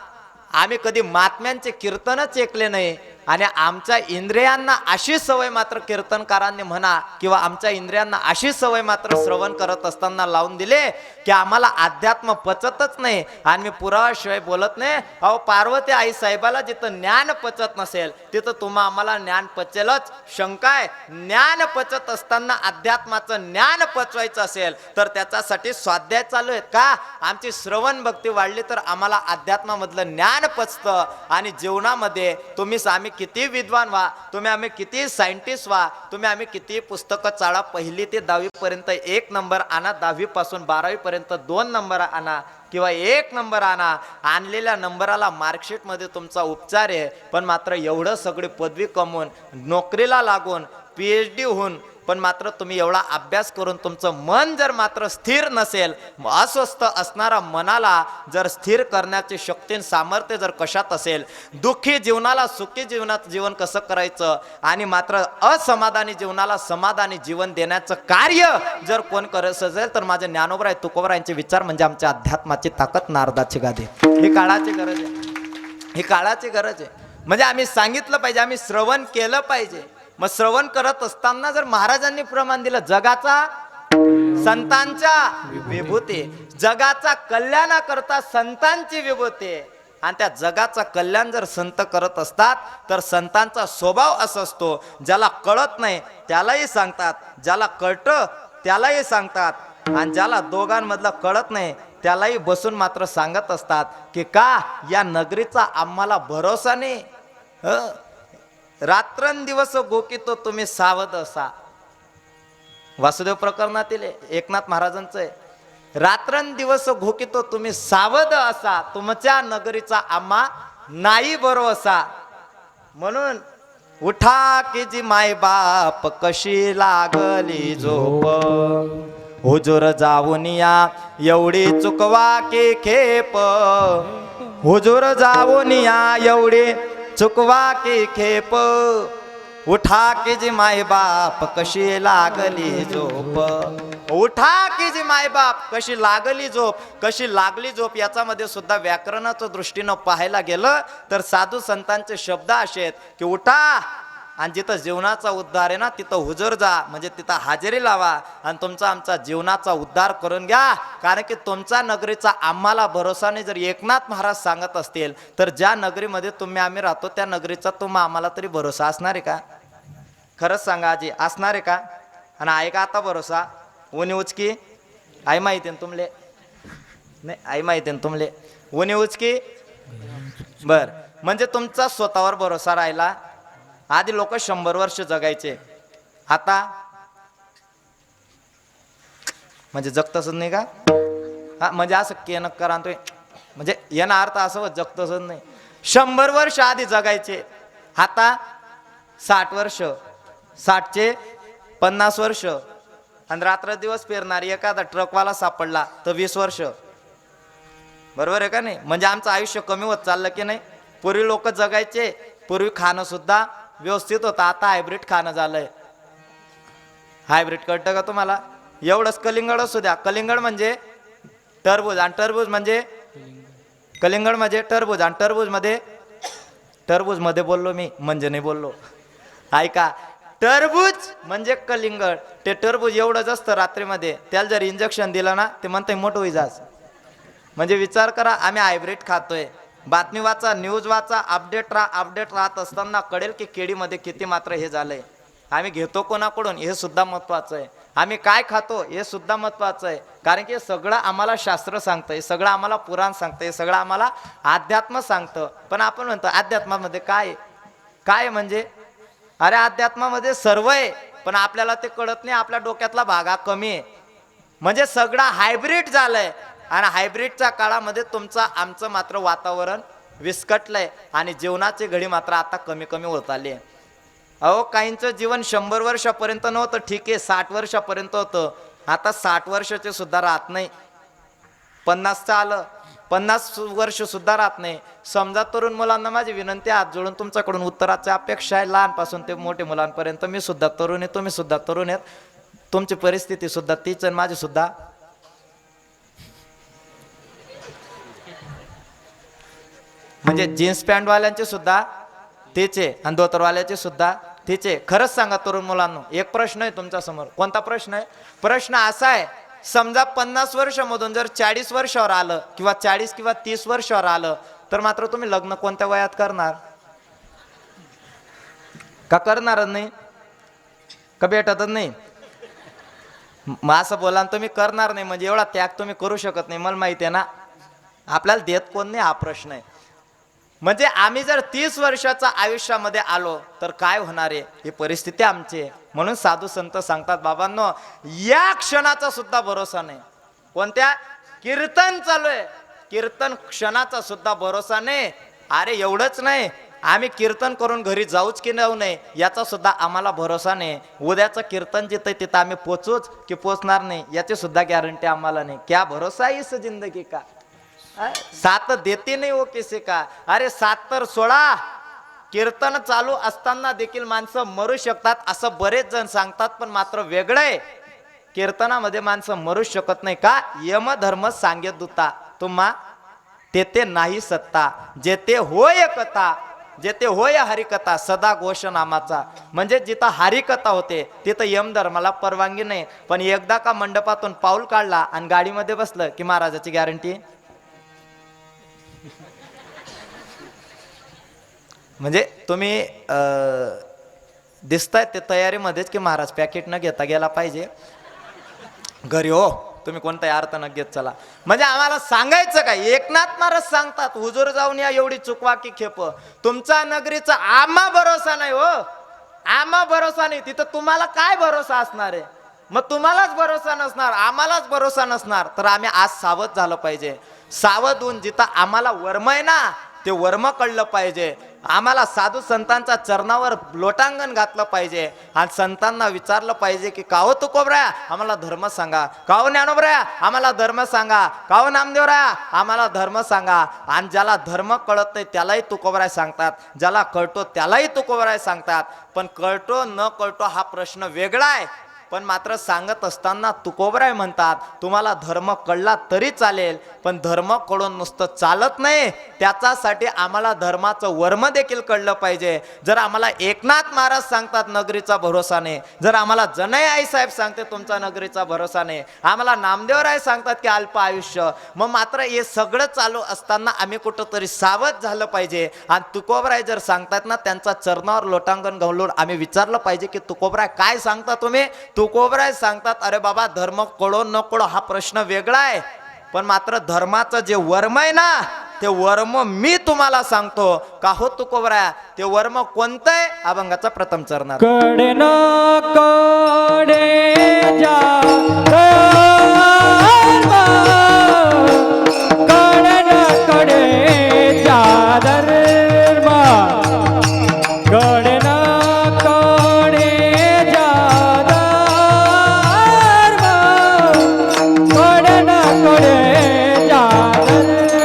आम्ही कधी महात्म्यांचे कीर्तनच ऐकले नाही, आणि आमच्या इंद्रियांना अशी सवय मात्र कीर्तनकारांनी म्हणा किंवा आमच्या इंद्रियांना अशी सवय मात्र श्रवण करत असताना लावून दिले की आम्हाला अध्यात्म पचतच नाही. आणि मी पुराव्याशिवाय बोलत नाही. अहो, पार्वती आई साहेबाला जिथं ज्ञान पचत नसेल तिथं तुम्हा आम्हाला ज्ञान पचेलच. शंका आहे, ज्ञान पचत असताना अध्यात्माचं ज्ञान पचवायचं असेल तर त्याच्यासाठी स्वाध्याय चालू आहेत का? आमची श्रवण भक्ती वाढली तर आम्हाला अध्यात्मामधलं ज्ञान पचतं. आणि जीवनामध्ये आम्ही किती विद्वान व्हा, आम्ही किती सायंटिस्ट व्हा, आम्ही किती पुस्तकं चाळा, 1ली ते 10वी पर्यंत 1 नंबर आणा, 10वी पासून 12वी पर्यंत 2 नंबर आणा किंवा 1 नंबर आणा, आणलेल्या नंबराला मार्कशीट मध्ये तुमचा उपचार आहे. पण मात्र एवढं सगळी पदवी कमवून, नोकरीला लागून, PhD होऊन, पण मात्र तुम्ही एवढा अभ्यास करून तुमचं मन जर मात्र स्थिर नसेल, अस्वस्थ असणारा मनाला जर स्थिर करण्याची शक्ती सामर्थ्य जर कशात असेल, दुःखी जीवनाला सुखी जीवन कसं करायचं, आणि मात्र असमाधानी जीवनाला समाधानी जीवन देण्याचं कार्य जर कोण करत असेल तर माझे ज्ञानोबराय तुकोबरायांचे विचार म्हणजे आमच्या अध्यात्माची ताकद, नारदाची गादी. ही काळाची गरज आहे. ही काळाची गरज आहे. म्हणजे आम्ही सांगितलं पाहिजे, आम्ही श्रवण केलं पाहिजे. मग श्रवण करत असताना जर महाराजांनी प्रमाण दिलं, जगाचा संतांच्या विभूती, जगाचा कल्याणा करता संतांची विभूती, आणि त्या जगाचा कल्याण जर संत करत असतात तर संतांचा स्वभाव असा असतो, ज्याला कळत नाही त्यालाही सांगतात, ज्याला कळतं त्यालाही सांगतात, आणि ज्याला दोघांमधलं कळत नाही त्यालाही बसून मात्र सांगत असतात की का या नगरीचा आम्हाला भरोसा नाही. रात्रंदिवस गोकितो तुम्ही सावध असा. वासुदेव प्रकरणातील एकनाथ महाराजांचं आहे. रात्रंदिवस घोकितो तुम्ही सावध असा, तुमच्या नगरीचा आम्हा नाही भरोसा. म्हणून उठा की जी माय बाप कशी लागली झोप, हुजूर जाऊन या एवढी चुकवा की खेप, हुजूर जाऊन या एवढी चुकवा की खेप, उठा की जी माय बाप कशी लागली झोप. उठा की जी माय बाप कशी लागली झोप, कशी लागली झोप. याच्यामध्ये सुद्धा व्याकरणाच्या दृष्टीनं पाहायला गेलं तर साधू संतांचे शब्द असे आहेत की उठा आणि जिथं जीवनाचा उद्धार आहे ना तिथं हुजूर जा, म्हणजे तिथं हजेरी लावा आणि तुमचा आमचा जीवनाचा उद्धार करून घ्या. कारण की तुमचा नगरीचा आम्हाला भरोसा नाही. जर एकनाथ महाराज सांगत असतील तर ज्या नगरीमध्ये तुम्ही आम्ही राहतो त्या नगरीचा तुम्हा आम्हाला तरी भरोसा असणार आहे का? खरंच सांगा आजी, असणार आहे का? आणि आहे का आता भरोसा? उनी उचकी आई माहिती ना तुमले? नाही, आई माहिती ना तुमले? उनी उचकी बर, म्हणजे तुमचा स्वतःवर भरोसा राहिला. आधी लोक 100 वर्ष जगायचे, आता म्हणजे जगतच नाही का? हा, म्हणजे असं केन करा म्हणजे याना अर्थ असं जगतच नाही. 100 वर्ष आधी जगायचे, आता 60 वर्ष, 60चे 50 वर्ष. आणि रात्र दिवस पेरणारी एखादा ट्रकवाला सापडला तर 20 वर्ष. बरोबर आहे का नाही? म्हणजे आमचं आयुष्य कमी होत चाललं की नाही? पूर्वी लोक जगायचे, पूर्वी खाणं सुद्धा व्यवस्थित होतं, आता हायब्रिड खाणं झालंय. हायब्रिड कळतं का तुम्हाला? एवढंच कलिंगड असू द्या, कलिंगड म्हणजे टरबूज आणि टरबूज म्हणजे कलिंगड म्हणजे टरबूज आणि टरबूज मध्ये बोललो मी, म्हणजे नाही बोललो. ऐका, टरबूज म्हणजे कलिंगड. ते टरबूज एवढंच असतं रात्रीमध्ये, त्याला जर इंजेक्शन दिलं ना ते म्हणते मोठं होई जास. म्हणजे विचार करा, आम्ही हायब्रिड खातोय. बातमी वाचा, न्यूज वाचा, अपडेट राहत असताना कळेल की केळीमध्ये किती मात्र हे झालंय. आम्ही घेतो कोणाकडून हे सुद्धा महत्वाचं आहे. आम्ही काय खातो हे सुद्धा महत्वाचं आहे. कारण की सगळं आम्हाला शास्त्र सांगतंय, सगळं आम्हाला पुराण सांगतंय, सगळं आम्हाला अध्यात्म सांगतं. पण आपण म्हणतो अध्यात्मामध्ये काय काय म्हणजे? अरे अध्यात्मामध्ये सर्व आहे, पण आपल्याला ते कळत नाही. आपल्या डोक्यातला भाग हा कमी आहे. म्हणजे सगळं हायब्रिड झालंय. आणि हायब्रिडच्या काळामध्ये तुमचं आमचं मात्र वातावरण विस्कटलंय आणि जीवनाची घडी मात्र आता कमी कमी होत आली आहे. अहो, काहींचं जीवन 100 वर्षापर्यंत नव्हतं, ठीक आहे, 60 वर्षापर्यंत होतं. आता 60 वर्षाचे सुद्धा राहत नाही. 50चं आलं, 50 वर्ष सुद्धा राहत नाही. समजा तरुण मुलांना माझी विनंती, हात जोडून तुमच्याकडून उत्तराची अपेक्षा आहे. लहानपासून ते मोठे मुलांपर्यंत मी सुद्धा तरुण आहे, तुम्ही सुद्धा तरुण आहेत. तुमची परिस्थिती सुद्धा तीच आहे, माझी सुद्धा. म्हणजे जीन्स पॅन्टवाल्यांचे सुद्धा तेच आहे आणि धोतरवाल्याचे सुद्धा तेच आहे. खरंच सांगा तरुण मुलांनो, एक प्रश्न आहे तुमच्या समोर. कोणता प्रश्न आहे? प्रश्न असा आहे, समजा 50 वर्षामधून जर 40 वर्षावर आलं किंवा 40 किंवा 30 वर्षावर आलं तर मात्र तुम्ही लग्न कोणत्या वयात करणार? का करणारच नाही? का भेटतच नाही? मग असं बोला तुम्ही करणार नाही म्हणजे एवढा त्याग तुम्ही करू शकत नाही. मला माहिती आहे ना, आपल्याला देत कोण नाही हा प्रश्न आहे. म्हणजे आम्ही जर 30 वर्षाचा आयुष्यामध्ये आलो तर काय होणार आहे ही परिस्थिती आमची आहे. म्हणून साधू संत सांगतात, बाबांनो, या क्षणाचा सुद्धा भरोसा नाही. कोणत्या? कीर्तन चालू आहे, कीर्तन क्षणाचा सुद्धा भरोसा नाही. अरे एवढंच नाही, आम्ही कीर्तन करून घरी जाऊच की जाऊ नये याचा सुद्धा आम्हाला भरोसा नाही. उद्याचं कीर्तन जिथं तिथं आम्ही पोचूच की पोचणार नाही याची सुद्धा गॅरंटी आम्हाला नाही. क्या भरोसा इस जिंदगी का, साथ देते नाही हो किसी का. अरे साथ तर सोडा, कीर्तन चालू असताना देखील माणसं मरू शकतात असं बरेच जण सांगतात. पण मात्र वेगळं आहे, कीर्तनामध्ये माणसं मरू शकत नाही. का? यमधर्म सांगे दूता तुम्हा तेथे नाही सत्ता, जेथे होय कथा, जेथे होय हरिकथा सदा घोष नामाचा. म्हणजे जिथं हरिकथा होते तिथं यमधर्माला परवानगी नाही. पण एकदा का मंडपातून पाऊल काढला आणि गाडीमध्ये बसलं की महाराजाची गॅरंटी. म्हणजे तुम्ही दिसतायत ते तयारीमध्येच की महाराज पॅकेट न घेता गेला पाहिजे घरी. हो, तुम्ही कोणताही अर्थ न घेत चला. म्हणजे आम्हाला सांगायचं काय? एकनाथ महाराज सांगतात, हुजूर जाऊन या एवढी चुकवा की खेप. तुमचा नगरीचा आम्हा भरोसा नाही हो, आम्हा भरोसा नाही. तिथं तुम्हाला काय भरोसा असणार आहे? मग तुम्हालाच भरोसा नसणार, आम्हालाच भरोसा नसणार तर आम्ही आज सावध झालं पाहिजे. सावध होऊन जिथं आम्हाला वर्म आहे ना ते वर्म कळलं पाहिजे. आम्हाला साधू संतांच्या चरणावर लोटांगण घातलं पाहिजे आणि संतांना विचारलं पाहिजे की काहो तुकोबराया आम्हाला धर्म सांगा, काहो ज्ञानोबराया आम्हाला धर्म सांगा, काहो नामदेवराया आम्हाला धर्म सांगा. आणि ज्याला धर्म कळत नाही त्यालाही तुकोबराय सांगतात, ज्याला कळतो त्यालाही तुकोबराय सांगतात. पण कळतो न कळतो हा प्रश्न वेगळा आहे. पण मात्र सांगत असताना तुकोबराय म्हणतात तुम्हाला धर्म कळला तरी चालेल, पण धर्म कळून नुसतं चालत नाही, त्याच्यासाठी आम्हाला धर्माचं वर्म देखील कळलं पाहिजे. जर आम्हाला एकनाथ महाराज सांगतात नगरीचा भरोसा नाही, जर आम्हाला जनय आई साहेब सांगते तुमचा नगरीचा भरोसा नाही, आम्हाला नामदेवराय सांगतात की अल्प आयुष्य, मग मात्र हे सगळं चालू असताना आम्ही कुठंतरी सावध झालं पाहिजे. आणि तुकोबराय जर सांगतात ना त्यांचा चरणावर लोटांगण घालून आम्ही विचारलं पाहिजे की तुकोबराय काय सांगता तुम्ही. तुकोबराय सांगतात अरे बाबा धर्म कळो न कळो हा प्रश्न वेगळा आहे, पण मात्र धर्माचं जे वर्म आहे ना ते वर्म मी तुम्हाला सांगतो. का हो तुकोबराय ते वर्म कोणतं आहे. अभंगाचा प्रथम चरणार कडे न कडे जा कडे न कडे जा धर्म कडे न कडे जा धर्म कडे न कडे जा धर्म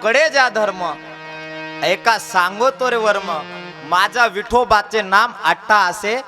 कडे जा धर्म एका सांगो तो रे वर्म माझा विठोबाचे नाम आठा असे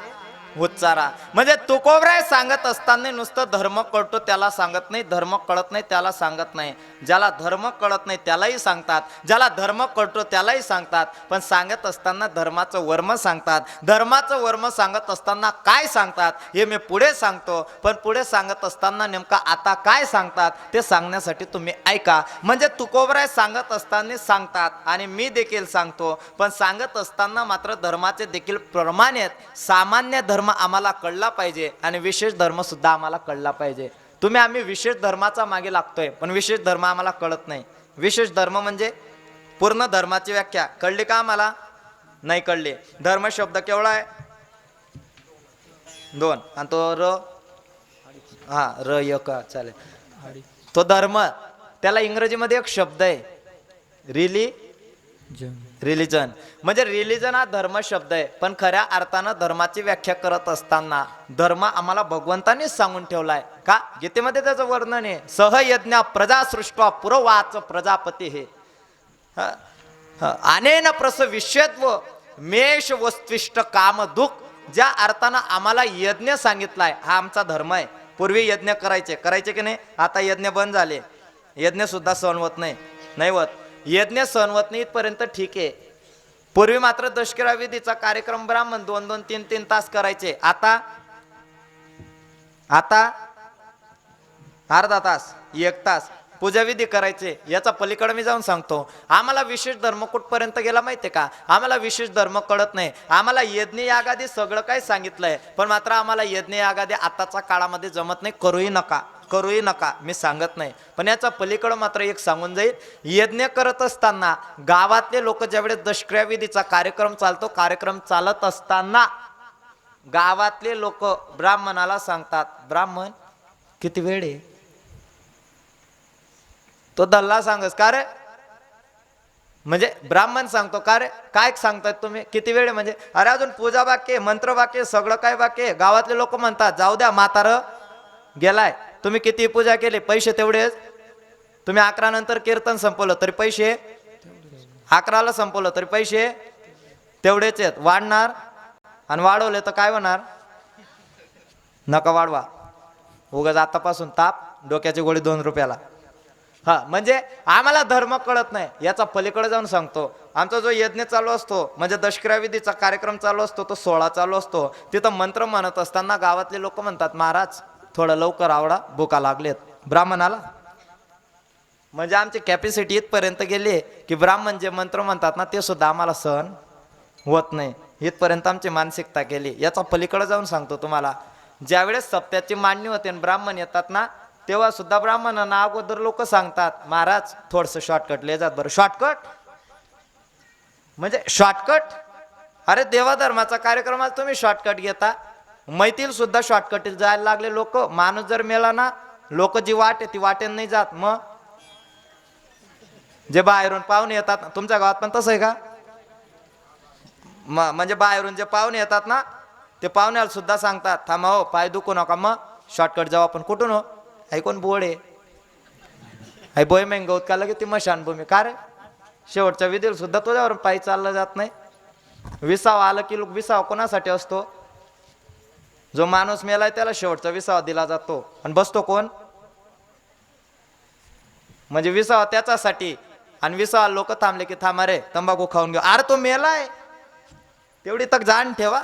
उच्चारा. म्हणजे तुकोबराय सांगत असताना नुसतं धर्म कळतो त्याला सांगत नाही, धर्म कळत नाही त्याला सांगत नाही. ज्याला धर्म कळत नाही त्यालाही सांगतात, ज्याला धर्म कळतो त्यालाही सांगतात, पण सांगत असताना धर्माचं वर्म सांगतात. धर्माचं वर्म सांगत असताना काय सांगतात हे मी पुढे सांगतो, पण पुढे सांगत असताना नेमका आता काय सांगतात ते सांगण्यासाठी तुम्ही ऐका. म्हणजे तुकोबराय सांगत असताना सांगतात आणि मी देखील सांगतो, पण सांगत असताना मात्र धर्माचे देखील प्रमाण आहेत. सामान्य धर्म आम्हाला कळला पाहिजे आणि विशेष धर्म सुद्धा आम्हाला कळला पाहिजे. आम्ही विशेष धर्माचा मागे लागतोय, पण विशेष धर्म आम्हाला कळत नाही. विशेष धर्म म्हणजे पूर्ण धर्माची व्याख्या कळली का आम्हाला नाही कळली. धर्म शब्द केवढा आहे 2 आणि तो र र य का चालेल. तो धर्म त्याला इंग्रजीमध्ये एक शब्द आहे रिलिजन. म्हणजे रिलिजन हा धर्म शब्द आहे, पण खऱ्या अर्थानं धर्माची व्याख्या करत असताना धर्म आम्हाला भगवंतानीच सांगून ठेवलाय. का गीतेमध्ये त्याचं वर्णन आहे सहयज्ञ प्रजा सृष्टवा पुरवाच प्रजापती हे अनेन प्रस विश्वत्व मेष वस्तिष्ठ काम दुःख. ज्या अर्थानं आम्हाला यज्ञ सांगितलाय हा आमचा धर्म आहे. पूर्वी यज्ञ करायचे की नाही, आता यज्ञ बंद झाले, यज्ञ सुद्धा सहन होत नाही होत. यज्ञ सहन होत नाही इथपर्यंत ठीक आहे. पूर्वी मात्र दशकिरा विधीचा कार्यक्रम ब्राह्मण 2-2, 3-3 तास करायचे. आता अर्धा तास 1 तास पूजाविधी करायचे. याचा पलीकडे मी जाऊन सांगतो. आम्हाला विशेष धर्म कुठपर्यंत गेला माहितीये का. आम्हाला विशेष धर्म कळत नाही. आम्हाला यज्ञ यागादी सगळं काही सांगितलंय, पण मात्र आम्हाला यज्ञ यागादी आताच्या काळामध्ये जमत नाही. करूही नका मी सांगत नाही, पण याचा पलीकडं मात्र एक सांगून जाईल. यज्ञ करत असताना गावातले लोक ज्यावेळेस दशक्रिया विधीचा कार्यक्रम चालतो, कार्यक्रम चालत असताना गावातले लोक ब्राह्मणाला सांगतात ब्राह्मण किती वेळ आहे. तो दल्ला सांगस का रे, म्हणजे ब्राह्मण सांगतो का रे काय सांगतात तुम्ही किती वेळ आहे. म्हणजे अरे अजून पूजा बाकी मंत्र बाकी सगळं काय बाकी. गावातले लोक म्हणतात जाऊ द्या म्हातारं गेलाय, तुम्ही किती पूजा केली पैसे तेवढेच. तुम्ही 11 नंतर कीर्तन संपवलं तरी पैसे 11ला संपवलं तरी पैसे तेवढेच आहेत. वाढणार आणि वाढवले तर काय होणार? नका वाढवा. उगाच आतापासून ताप, डोक्याची गोळी 2 रुपयाला. हा म्हणजे आम्हाला धर्म कळत नाही. याचा पलीकडे जाऊन सांगतो, आमचा जो यज्ञ चालू असतो म्हणजे दशक्रियाविधीचा कार्यक्रम चालू असतो, तो 16 चालू असतो. तिथं मंत्र म्हणत असताना गावातले लोक म्हणतात, महाराज थोडं लवकर आवडा, भुका लागलेत ब्राह्मणाला. म्हणजे आमची कॅपॅसिटी इथपर्यंत गेली की ब्राह्मण जे मंत्र म्हणतात ना ते सुद्धा आम्हाला सहन होत नाही. इथपर्यंत आमची मानसिकता गेली. याचा पलीकडे जाऊन सांगतो तुम्हाला, ज्यावेळेस सप्त्याची मांडणी होते आणि ब्राह्मण येतात ना, तेव्हा सुद्धा ब्राह्मणांना अगोदर लोक सांगतात, महाराज थोडंसं शॉर्टकट ले जात. बरं शॉर्टकट म्हणजे शॉर्टकट? अरे देवाधर्माचा कार्यक्रमात तुम्ही शॉर्टकट घेता. मैतील सुद्धा शॉर्टकटीत जायला लागले लोक. माणूस जर मेला ना, लोक जी वाट आहे ती वाटेन नाही जात. मग जे बाहेरून पाहुणे येतात, तुमच्या गावात पण तसं आहे का? म्हणजे बाहेरून जे पाहुणे येतात ना, ते पाहुण्याला सुद्धा सांगतात, थांबा हो पाय दुखू नका, मग शॉर्टकट जाऊ आपण. कुठून हो? ऐकून बोडे आई बोय मेंगवत का लगे ती मशानभूमी. का रे शेवटच्या विधीला सुद्धा तुझ्यावर पायी चाललं जात नाही. विसावा आलं की लोक, विसावा कोणासाठी असतो? जो माणूस मेलाय त्याला शेवटचा विसावा दिला जातो. आणि बसतो कोण? म्हणजे विसावा त्याच्यासाठी. आणि विसावा लोक थांबले की थांबा रे तंबाखू खाऊन घेऊ. अरे तो मेलाय, तेवढी तक जाण ठेवा.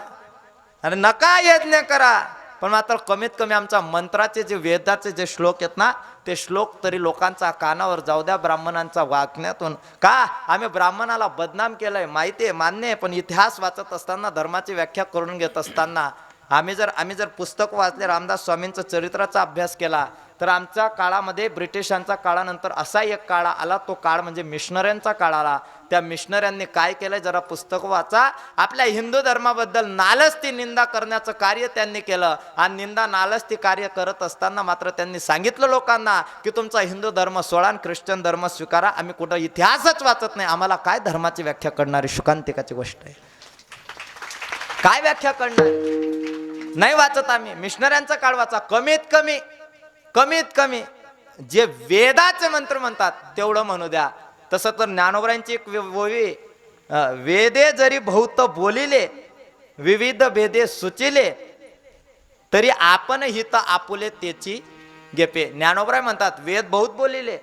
आणि नका यज्ञ करा, पण मात्र कमीत कमी आमच्या मंत्राचे जे वेदाचे जे श्लोक आहेत ना, ते श्लोक तरी लोकांचा कानावर जाऊ द्या. ब्राह्मणांचा वागण्यातून का आम्ही ब्राह्मणाला बदनाम केलंय माहिती आहे, मान्य आहे. पण इतिहास वाचत असताना, धर्माची व्याख्या करून घेत असताना आम्ही जर पुस्तक वाचले, रामदास स्वामींचा चरित्राचा अभ्यास केला, तर आमच्या काळामध्ये ब्रिटिशांच्या काळानंतर असा एक काळ आला, तो काळ म्हणजे मिशनऱ्यांचा काळ आला. त्या मिशनऱ्यांनी काय केलं जरा पुस्तक वाचा. आपल्या हिंदू धर्माबद्दल नालस्ती निंदा करण्याचं कार्य त्यांनी केलं. आणि निंदा नालस्ती कार्य करत असताना मात्र त्यांनी सांगितलं लोकांना की तुमचा हिंदू धर्म सोडा आणि ख्रिश्चन धर्म स्वीकारा. आम्ही कुठं इतिहासच वाचत नाही, आम्हाला काय धर्माची व्याख्या करणारी शुकांतिकाची गोष्ट आहे. काय व्याख्या करणार नाही वाचत आम्ही. मिशनऱ्यांचा काळ वाचा. कमीत कमी जे वेदाचे मंत्र म्हणतात तेवढं म्हणू द्या. तसं तर ज्ञानोबरांची एक ओवी, वेदे जरी बहुत बोलिले, विविध भेदे सुचिले, तरी आपण हित आपुले त्याची गेपे. ज्ञानोबराय म्हणतात वेद बहुत बोलिले,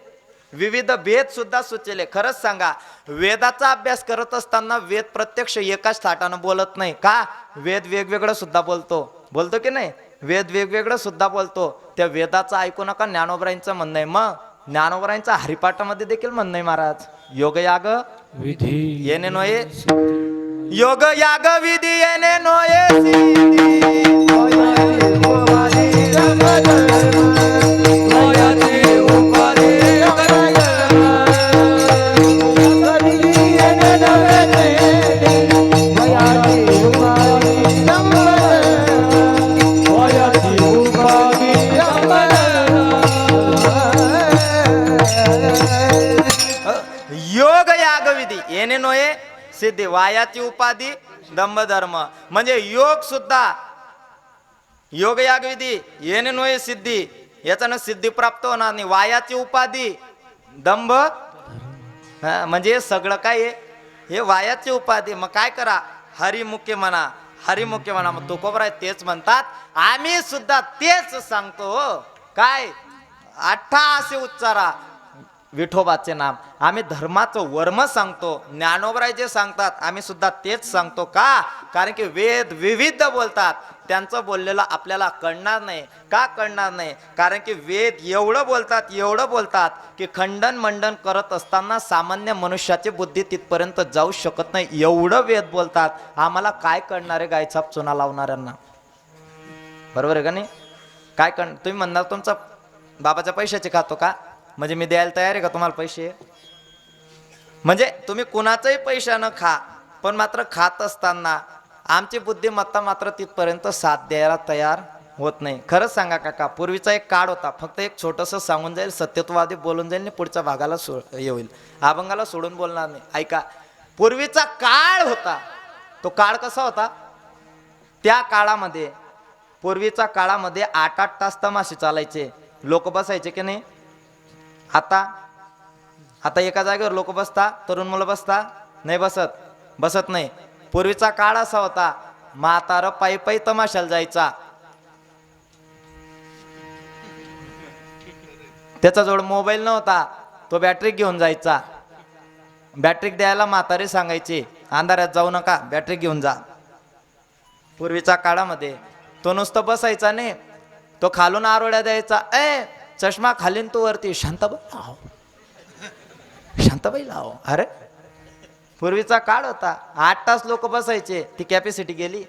विविध भेद सुद्धा सुचले. खरंच सांगा, वेदाचा अभ्यास करत असताना वेद प्रत्यक्ष एकाच थाटानं बोलत नाही का? वेद वेगवेगळं सुद्धा बोलतो की नाही? वेद वेगवेगळं सुद्धा बोलतो. त्या वेदाचं ऐकू नका, ज्ञानोबरांचं म्हणणं आहे. मग ज्ञानोबरांच्या हरिपाठामध्ये देखील म्हणणं आहे, महाराज योग याग विधी येणे नोये, योग याग विधी येणे नोये सिद्धी. योग याग विधी येणे नोये सिद्धी, वायाची उपाधी दंभ धर्म. म्हणजे योग सुद्धा, योग याग विधी येणे नोये सिद्धी, याच्यानं सिद्धी प्राप्त होणार नाही. वायाची उपाधी दंभ, म्हणजे सगळं काय आहे हे वायाची उपाधी. मग काय करा? हरिमुख्य म्हणा, हरिमुख्य म्हणा. मग तुकोबराय तेच म्हणतात, आम्ही सुद्धा तेच सांगतो. काय 88 उच्चारा विठोबाचे नाम. आम्ही धर्माचं वर्म सांगतो. ज्ञानोबराय जे सांगतात आम्ही सुद्धा तेच सांगतो. का? कारण की वेद विविध बोलतात. त्यांचं बोललेलं आपल्याला कळणार नाही. का कळणार नाही? कारण की वेद एवढं बोलतात की खंडन मंडन करत असताना सामान्य मनुष्याची बुद्धी तिथपर्यंत जाऊ शकत नाही. एवढं वेद बोलतात. आम्हाला काय कळणार आहे गायछाप चुना लावणाऱ्यांना? बरोबर आहे का नाही? काय तुम्ही म्हणणार तुमचा बाबाच्या पैशाचे खातो का? म्हणजे मी द्यायला तयार आहे का तुम्हाला पैसे? म्हणजे तुम्ही कुणाचाही पैशानं खा, पण मात्र खात असताना आमची बुद्धिमत्ता मात्र तिथपर्यंत साथ द्यायला तयार होत नाही. खरंच सांगा काका, पूर्वीचा एक काळ होता. फक्त एक छोटंसं सांगून जाईल, सत्यत्ववादी बोलून जाईल आणि पुढच्या भागाला येईल, अभंगाला सोडून बोलणार नाही. ऐका, पूर्वीचा काळ होता. तो काळ कसा होता? त्या काळामध्ये, पूर्वीच्या काळामध्ये 8-8 तास तमाशे चालायचे, लोक बसायचे की नाही? आता एका जागेवर लोक बसता, तरुण मुलं बसता नाही, बसत नाही. पूर्वीचा काळ असा होता, म्हातारं पायी पायी तमाशाला जायचा. त्याच्याजवळ मोबाईल नव्हता, तो बॅटरी घेऊन जायचा. बॅटरी द्यायला म्हातारे सांगायचे, अंधारात जाऊ नका, बॅटरी घेऊन जा. पूर्वीच्या काळामध्ये तो नुसतं बसायचा नाही, तो खालून आरोड्या द्यायचा. चष्मा खालीन तू वरती, शांताबाई लाव. अरे पूर्वीचा काळ होता, 8 तास लोक बसायचे, ती कॅपॅसिटी गेली.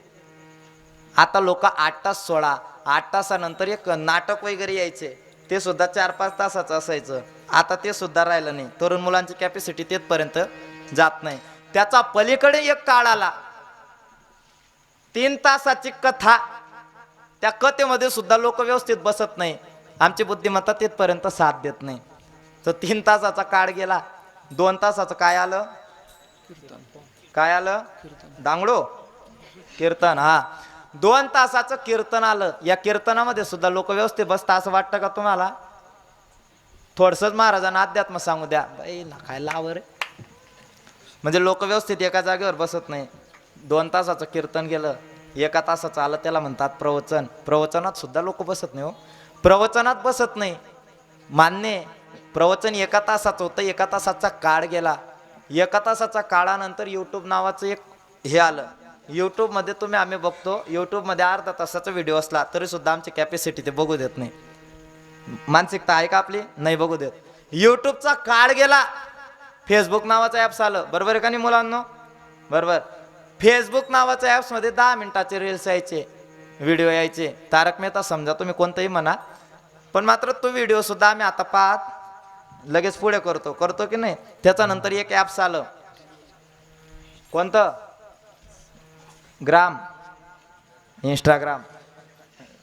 आता लोक 8 तास सोडा, 8 तासानंतर एक नाटक वगैरे यायचे, ते सुद्धा 4-5 तासाचं असायचं. आता ते सुद्धा राहिलं नाही. तरुण मुलांची कॅपॅसिटी तेथपर्यंत जात नाही. त्याचा पलीकडे एक काळ आला, 3 तासाची कथा. त्या कथेमध्ये सुद्धा लोक व्यवस्थित बसत नाही. आमची बुद्धिमत्ता तिथपर्यंत साथ देत नाही. तर 3 तासाचा काळ गेला. 2 तासाचं काय आलं? दांगडो कीर्तन. हा, 2 तासाचं कीर्तन आलं. या कीर्तनामध्ये सुद्धा लोक व्यवस्थित बसता असं वाटतं का तुम्हाला? थोडसंच महाराजांना अध्यात्म सांगू द्या, बाई काय लाव रे. म्हणजे लोक व्यवस्थित एका जागेवर बसत नाही. 2 तासाचं कीर्तन गेलं, 1 तासाचं आलं, त्याला म्हणतात प्रवचन. प्रवचनात सुद्धा लोक बसत नाही. हो, प्रवचनात बसत नाही, मान्य. प्रवचन 1 तासाचं होतं, 1 तासाचा काळ गेला. 1 तासाच्या काळानंतर यूट्यूब नावाचं एक हे आलं. यूट्यूबमध्ये आम्ही बघतो, यूट्यूबमध्ये अर्धा तासाचा व्हिडिओ असला तरी सुद्धा आमची कॅपॅसिटी ते बघू देत नाही. मानसिकता आहे का आपली? नाही बघू देत. यूट्यूबचा काळ गेला, फेसबुक नावाचं ॲप्स आलं. बरोबर आहे का नाही मुलांनो? बरोबर. फेसबुक नावाच्या ॲप्समध्ये 10 मिनिटाचे रील्स यायचे, व्हिडिओ यायचे. तारक मेहता समजा, तुम्ही कोणतंही म्हणा, पण मात्र तो व्हिडिओ सुद्धा आम्ही आता पाहत लगेच पुढे करतो की नाही. त्याच्यानंतर एक ॲप्स आलं, कोणतं? इंस्टाग्राम.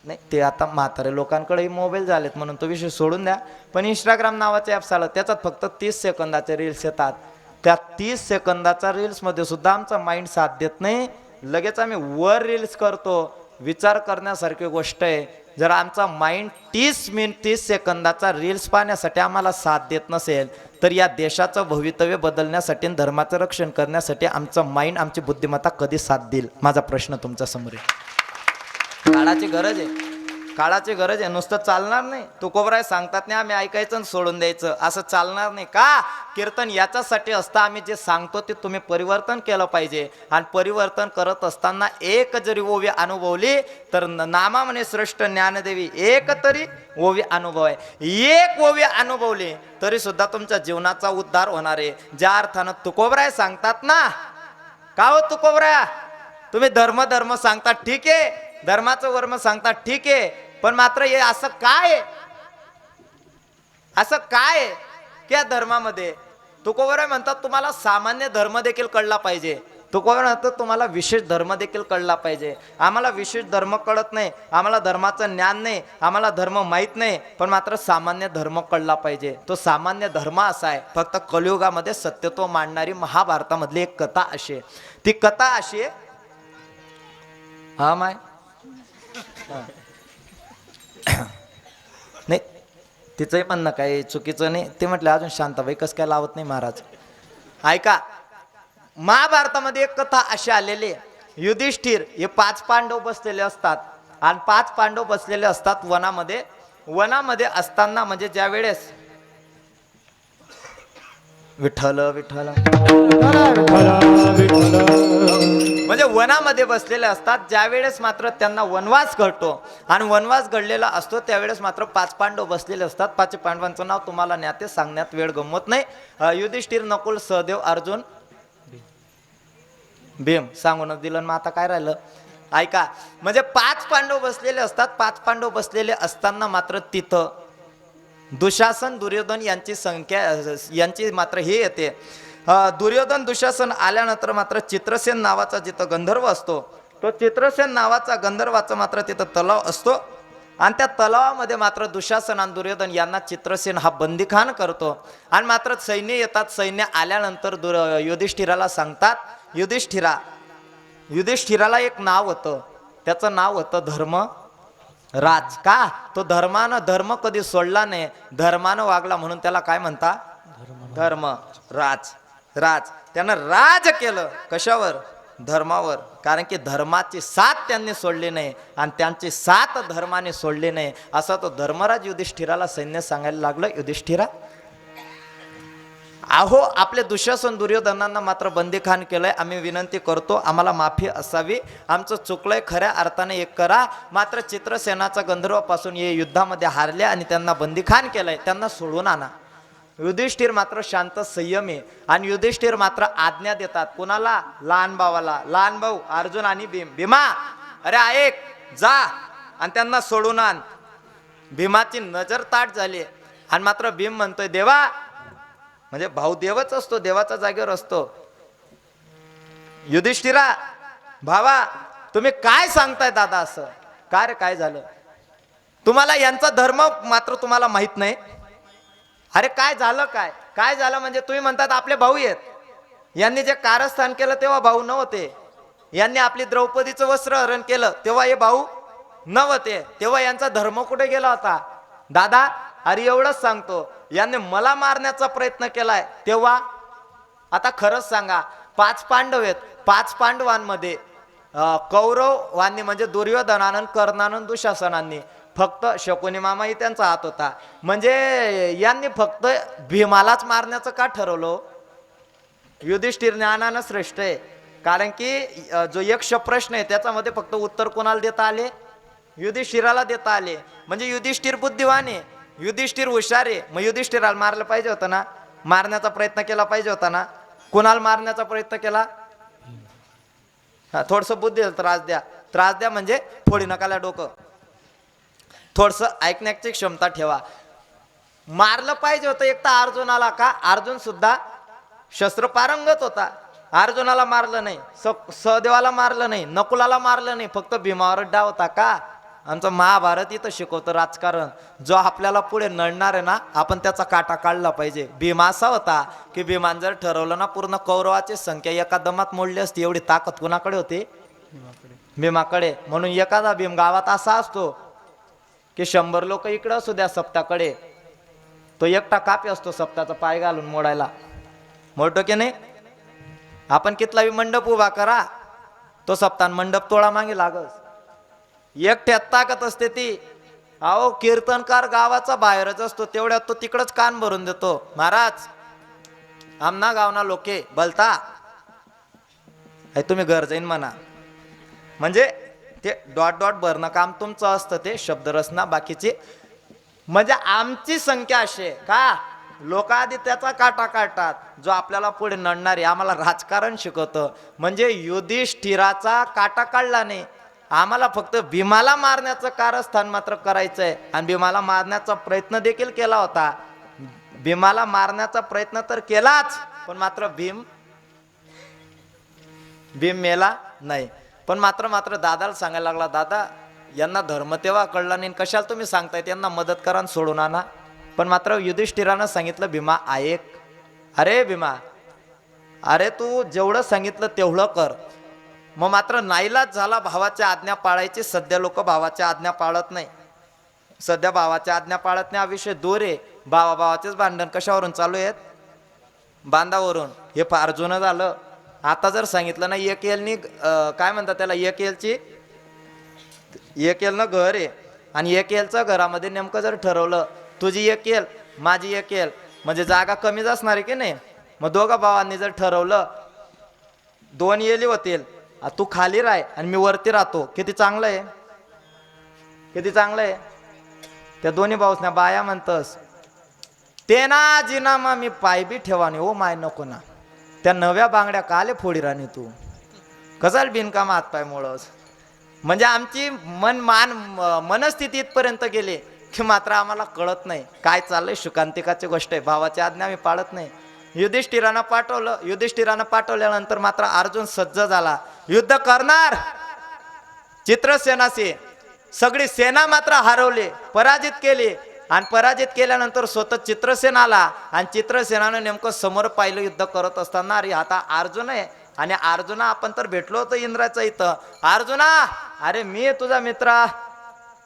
नाही, ते आता म्हातारे लोकांकडेही मोबाईल झालेत म्हणून तो विषय सोडून द्या. पण इंस्टाग्राम नावाचं ॲप्स आलं, त्याच्यात फक्त 30 सेकंदाचे रील्स येतात. त्या 30 सेकंदाचा रील्समध्ये सुद्धा आमचा माइंड साथ देत नाही. लगेच आम्ही वर रील्स करतो. विचार करण्यासारखी गोष्ट आहे. जर आमचा माइंड 30 सेकंदाचा रील्स पाहण्यासाठी आम्हाला साथ देत नसेल, तर या देशाचं भवितव्य बदलण्यासाठी, धर्माचं रक्षण करण्यासाठी आमचं माइंड, आमची बुद्धिमत्ता कधी साथ देईल? माझा प्रश्न तुमच्या समोर आहे. काळाची गरज आहे. नुसतं चालणार नाही. तुकोबराय सांगतात नाही, आम्ही ऐकायचं आणि सोडून द्यायचं, असं चालणार नाही. का? कीर्तन याच्यासाठी असतं, आम्ही जे सांगतो ते तुम्ही परिवर्तन केलं पाहिजे. आणि परिवर्तन करत असताना एक जरी ओवी अनुभवली तर नामा म्हणे श्रेष्ठ ज्ञानदेवी, एक तरी ओवी अनुभव आहे. एक ओवी अनुभवली तरी सुद्धा तुमच्या जीवनाचा उद्धार होणार आहे. ज्या अर्थानं तुकोबराय सांगतात ना, का हो तुकोबराय, तुम्ही धर्म सांगतात, ठीक आहे, धर्माचं वर्म सांगतात, ठीक आहे, पण मात्र हे असं काय की या धर्मामध्ये तुकोबराय म्हणतात तुम्हाला सामान्य धर्म देखील कळला पाहिजे. तुकोबराय म्हणतात तुम्हाला विशेष धर्म देखील कळला पाहिजे. आम्हाला विशेष धर्म कळत नाही, आम्हाला धर्माचं ज्ञान नाही, आम्हाला धर्म माहीत नाही, पण मात्र सामान्य धर्म कळला पाहिजे. तो सामान्य धर्म असा आहे, फक्त कलियुगामध्ये सत्यत्व मांडणारी महाभारतामधली एक कथा अशी आहे. ती कथा अशी आहे, हा माय नाही, तिचंही म्हणणं काही चुकीचं नाही. ते म्हटलं अजून शांताबाई कसं काय लावत नाही महाराज. ऐका, महाभारतामध्ये एक कथा अशी आलेली आहे. युधिष्ठिर हे 5 पांडव बसलेले असतात, आणि 5 पांडव बसलेले असतात वनामध्ये असताना, म्हणजे ज्या वेळेस विठ्ठल म्हणजे वनामध्ये बसलेले असतात, ज्या वेळेस मात्र त्यांना वनवास घडतो, आणि वनवास घडलेला असतो त्यावेळेस मात्र 5 पांडव बसलेले असतात. 5 पांडवांचं नाव तुम्हाला ज्ञाते, सांगण्यात वेळ गमवत नाही. युधिष्ठिर, नकुल, सहदेव, अर्जुन, भीम सांगूनच दिलं. मग आता काय राहिलं? ऐका, म्हणजे 5 पांडव बसलेले असतात. 5 पांडव बसलेले असताना मात्र तिथं दुशासन, दुर्योधन यांची मात्र हे येते. दुर्योधन, दुशासन आल्यानंतर मात्र चित्रसेन नावाचा जिथं गंधर्व असतो, तो चित्रसेन नावाचा गंधर्वाचा मात्र तिथं तलाव असतो, आणि त्या तलावामध्ये मात्र दुशासन आणि दुर्योधन यांना चित्रसेन हा बंदिखान करतो. आणि मात्र सैन्य येतात. सैन्य आल्यानंतर युधिष्ठिराला सांगतात, युधिष्ठिराला एक नाव होतं, त्याचं नाव होतं धर्मराज. का? तो धर्म कधी सोडला नाही, धर्मानं वागला, म्हणून त्याला काय म्हणता? धर्म राज राज त्यानं राज केलं कशावर धर्मावर कारण की धर्माची साथ त्यांनी सोडली नाही आणि त्यांची साथ धर्माने सोडली नाही असा तो धर्मराज युधिष्ठिराला सैन्य सांगायला लागलं युधिष्ठिरा अहो आपले दुःशासन दुर्योधनांना मात्र बंदीखान केलंय आम्ही विनंती करतो आम्हाला माफी असावी आमचं चुकलंय खऱ्या अर्थाने एक करा मात्र चित्रसेनाचा गंधर्वापासून हे युद्धामध्ये हारले आणि त्यांना बंदीखान केलंय त्यांना सोडून आणा युधिष्ठिर मात्र शांत संयमी आणि युधिष्ठिर मात्र आज्ञा देतात कुणाला लहान भावाला लहान भाऊ अर्जुन आणि भीमा अरे ऐक जा आणि त्यांना सोडून आण भीमाची नजर ताट झाली आणि मात्र भीम म्हणतोय देवा म्हणजे भाऊ देवच असतो देवाच्या जागेवर असतो युधिष्ठिरा भावा तुम्ही काय सांगताय दादा असं काय रे काय झालं तुम्हाला यांचा धर्म मात्र तुम्हाला माहित नाही अरे काय झालं काय झालं म्हणजे तुम्ही म्हणतात आपले भाऊ आहेत यांनी जे कारस्थान केलं तेव्हा भाऊ नव्हते यांनी आपली द्रौपदीचं वस्त्र हरण केलं तेव्हा हे भाऊ नव्हते तेव्हा यांचा धर्म कुठे गेला होता दादा अरे एवढंच सांगतो यांनी मला मारण्याचा प्रयत्न केलाय तेव्हा आता खरंच सांगा 5 पांडव आहेत 5 पांडवांमध्ये कौरवांनी म्हणजे दुर्योधनानं कर्णानं दुःशासनांनी फक्त शकुनी मामाही त्यांचा हात होता म्हणजे यांनी फक्त भीमालाच मारण्याचं का ठरवलं युधिष्ठिर ज्ञानानं श्रेष्ठ आहे कारण की जो यक्ष प्रश्न आहे त्याच्यामध्ये फक्त उत्तर कोणाला देता आले युधिष्ठिराला देता आले म्हणजे युधिष्ठिर बुद्धिवान आहे युधिष्ठिर हुशार आहे मग युधिष्ठिराला मारलं पाहिजे होतं ना मारण्याचा प्रयत्न केला पाहिजे होता ना कुणाला मारण्याचा प्रयत्न केला थोडस बुद्धी त्रास द्या म्हणजे फोडी नकाला डोकं थोडस ऐकण्याची क्षमता ठेवा मारलं पाहिजे होतं एक तर अर्जुनाला का अर्जुन सुद्धा शस्त्र पारंगत होता अर्जुनाला मारलं नाही सहदेवाला मारलं नाही नकुलाला मारलं नाही फक्त भीमावर डाव होता का आमचं महाभारत इथं शिकवतं राजकारण जो आपल्याला पुढे नडणार आहे ना आपण त्याचा काटा काढला पाहिजे भीमा असा होता की भीमान जर ठरवलं ना पूर्ण कौरवाची संख्या एका दमात मोडली असती एवढी ताकद कुणाकडे होती भीमाकडे म्हणून एखादा भीम गावात असा असतो की 100 लोक इकडं असू द्या सप्ताकडे तो एकटा कापी असतो सप्ताचा पाय घालून मोडायला मोडतो की नाही आपण कितला मंडप उभा करा तो सप्तान मंडप तोडा मागे लागस एकट्यात ताकद असते ती अहो कीर्तनकार गावाचा बाहेरच असतो तेवढ्यात तो तिकडच कान भरून देतो महाराज आमना गावना लोके बोलता तुम्ही घर जाईन म्हणा म्हणजे ते डॉट डॉट भरणं काम तुमचं असतं ते शब्दरचना बाकीची म्हणजे आमची संख्या अशी आहे का लोक आधी त्याचा काटा काढतात जो आपल्याला पुढे नडणार आहे आम्हाला राजकारण शिकवतं म्हणजे युधिष्ठिराचा काटा काढला नाही आम्हाला फक्त भीमाला मारण्याचं कारस्थान मात्र करायचंय आणि भीमाला मारण्याचा प्रयत्न देखील केला होता भीमाला मारण्याचा प्रयत्न तर केलाच पण मात्र भीम मेला नाही पण मात्र दादाला सांगायला लागला दादा यांना धर्म तेव्हा कळला नाही कशाला तुम्ही सांगताय यांना मदत करा आणि सोडून आणा पण मात्र युधिष्ठिरानं सांगितलं भीमा ऐक अरे भीमा अरे तू जेवढं सांगितलं तेवढं कर मग मात्र नाईलाज झाला भावाच्या आज्ञा पाळायची सध्या लोक भावाच्या आज्ञा पाळत नाही सध्या भावाच्या आज्ञा पाळत नाही हा विषय दूर आहे भावाचेच भांडण कशावरून चालू आहेत बांधावरून हे फार जुनं झालं आता जर सांगितलं ना एक एलनी काय म्हणतात त्याला एक एलनं घर आहे आणि एक एलचं घरामध्ये नेमकं जर ठरवलं तुझी एक एल माझी एक एल म्हणजे जागा कमीच असणार आहे की नाही मग दोघा भावांनी जर ठरवलं 2 एली होतील तू खाली राह आणि मी वरती राहतो किती चांगलं आहे त्या दोन्ही भाऊसना बाया म्हणतस ते ना जिनामा मी पाय बी ठेवाने ओ माय नको ना त्या नव्या बांगड्या काले फोडी राणी तू कसाल बिनकाम हातपाय मोळस म्हणजे आमची मनस्थिती इथपर्यंत गेली की मात्र आम्हाला कळत नाही काय चाललंय शुकांतिकाची गोष्ट आहे भावाची आज्ञा आम्ही पाळत नाही युधिष्ठिरानं पाठवल्यानंतर मात्र अर्जुन सज्ज झाला युद्ध करणार चित्रसेनाशी सगळी सेना मात्र हरवली पराजित केली आणि पराजित केल्यानंतर स्वतः चित्रसेन आला आणि चित्रसेनानं नेमकं समोर पाहिलं युद्ध करत असताना अरे आता अर्जुन आहे आणि अर्जुना आपण तर भेटलो होतो इंद्राच्या इथं अर्जुना अरे मी तुझा मित्र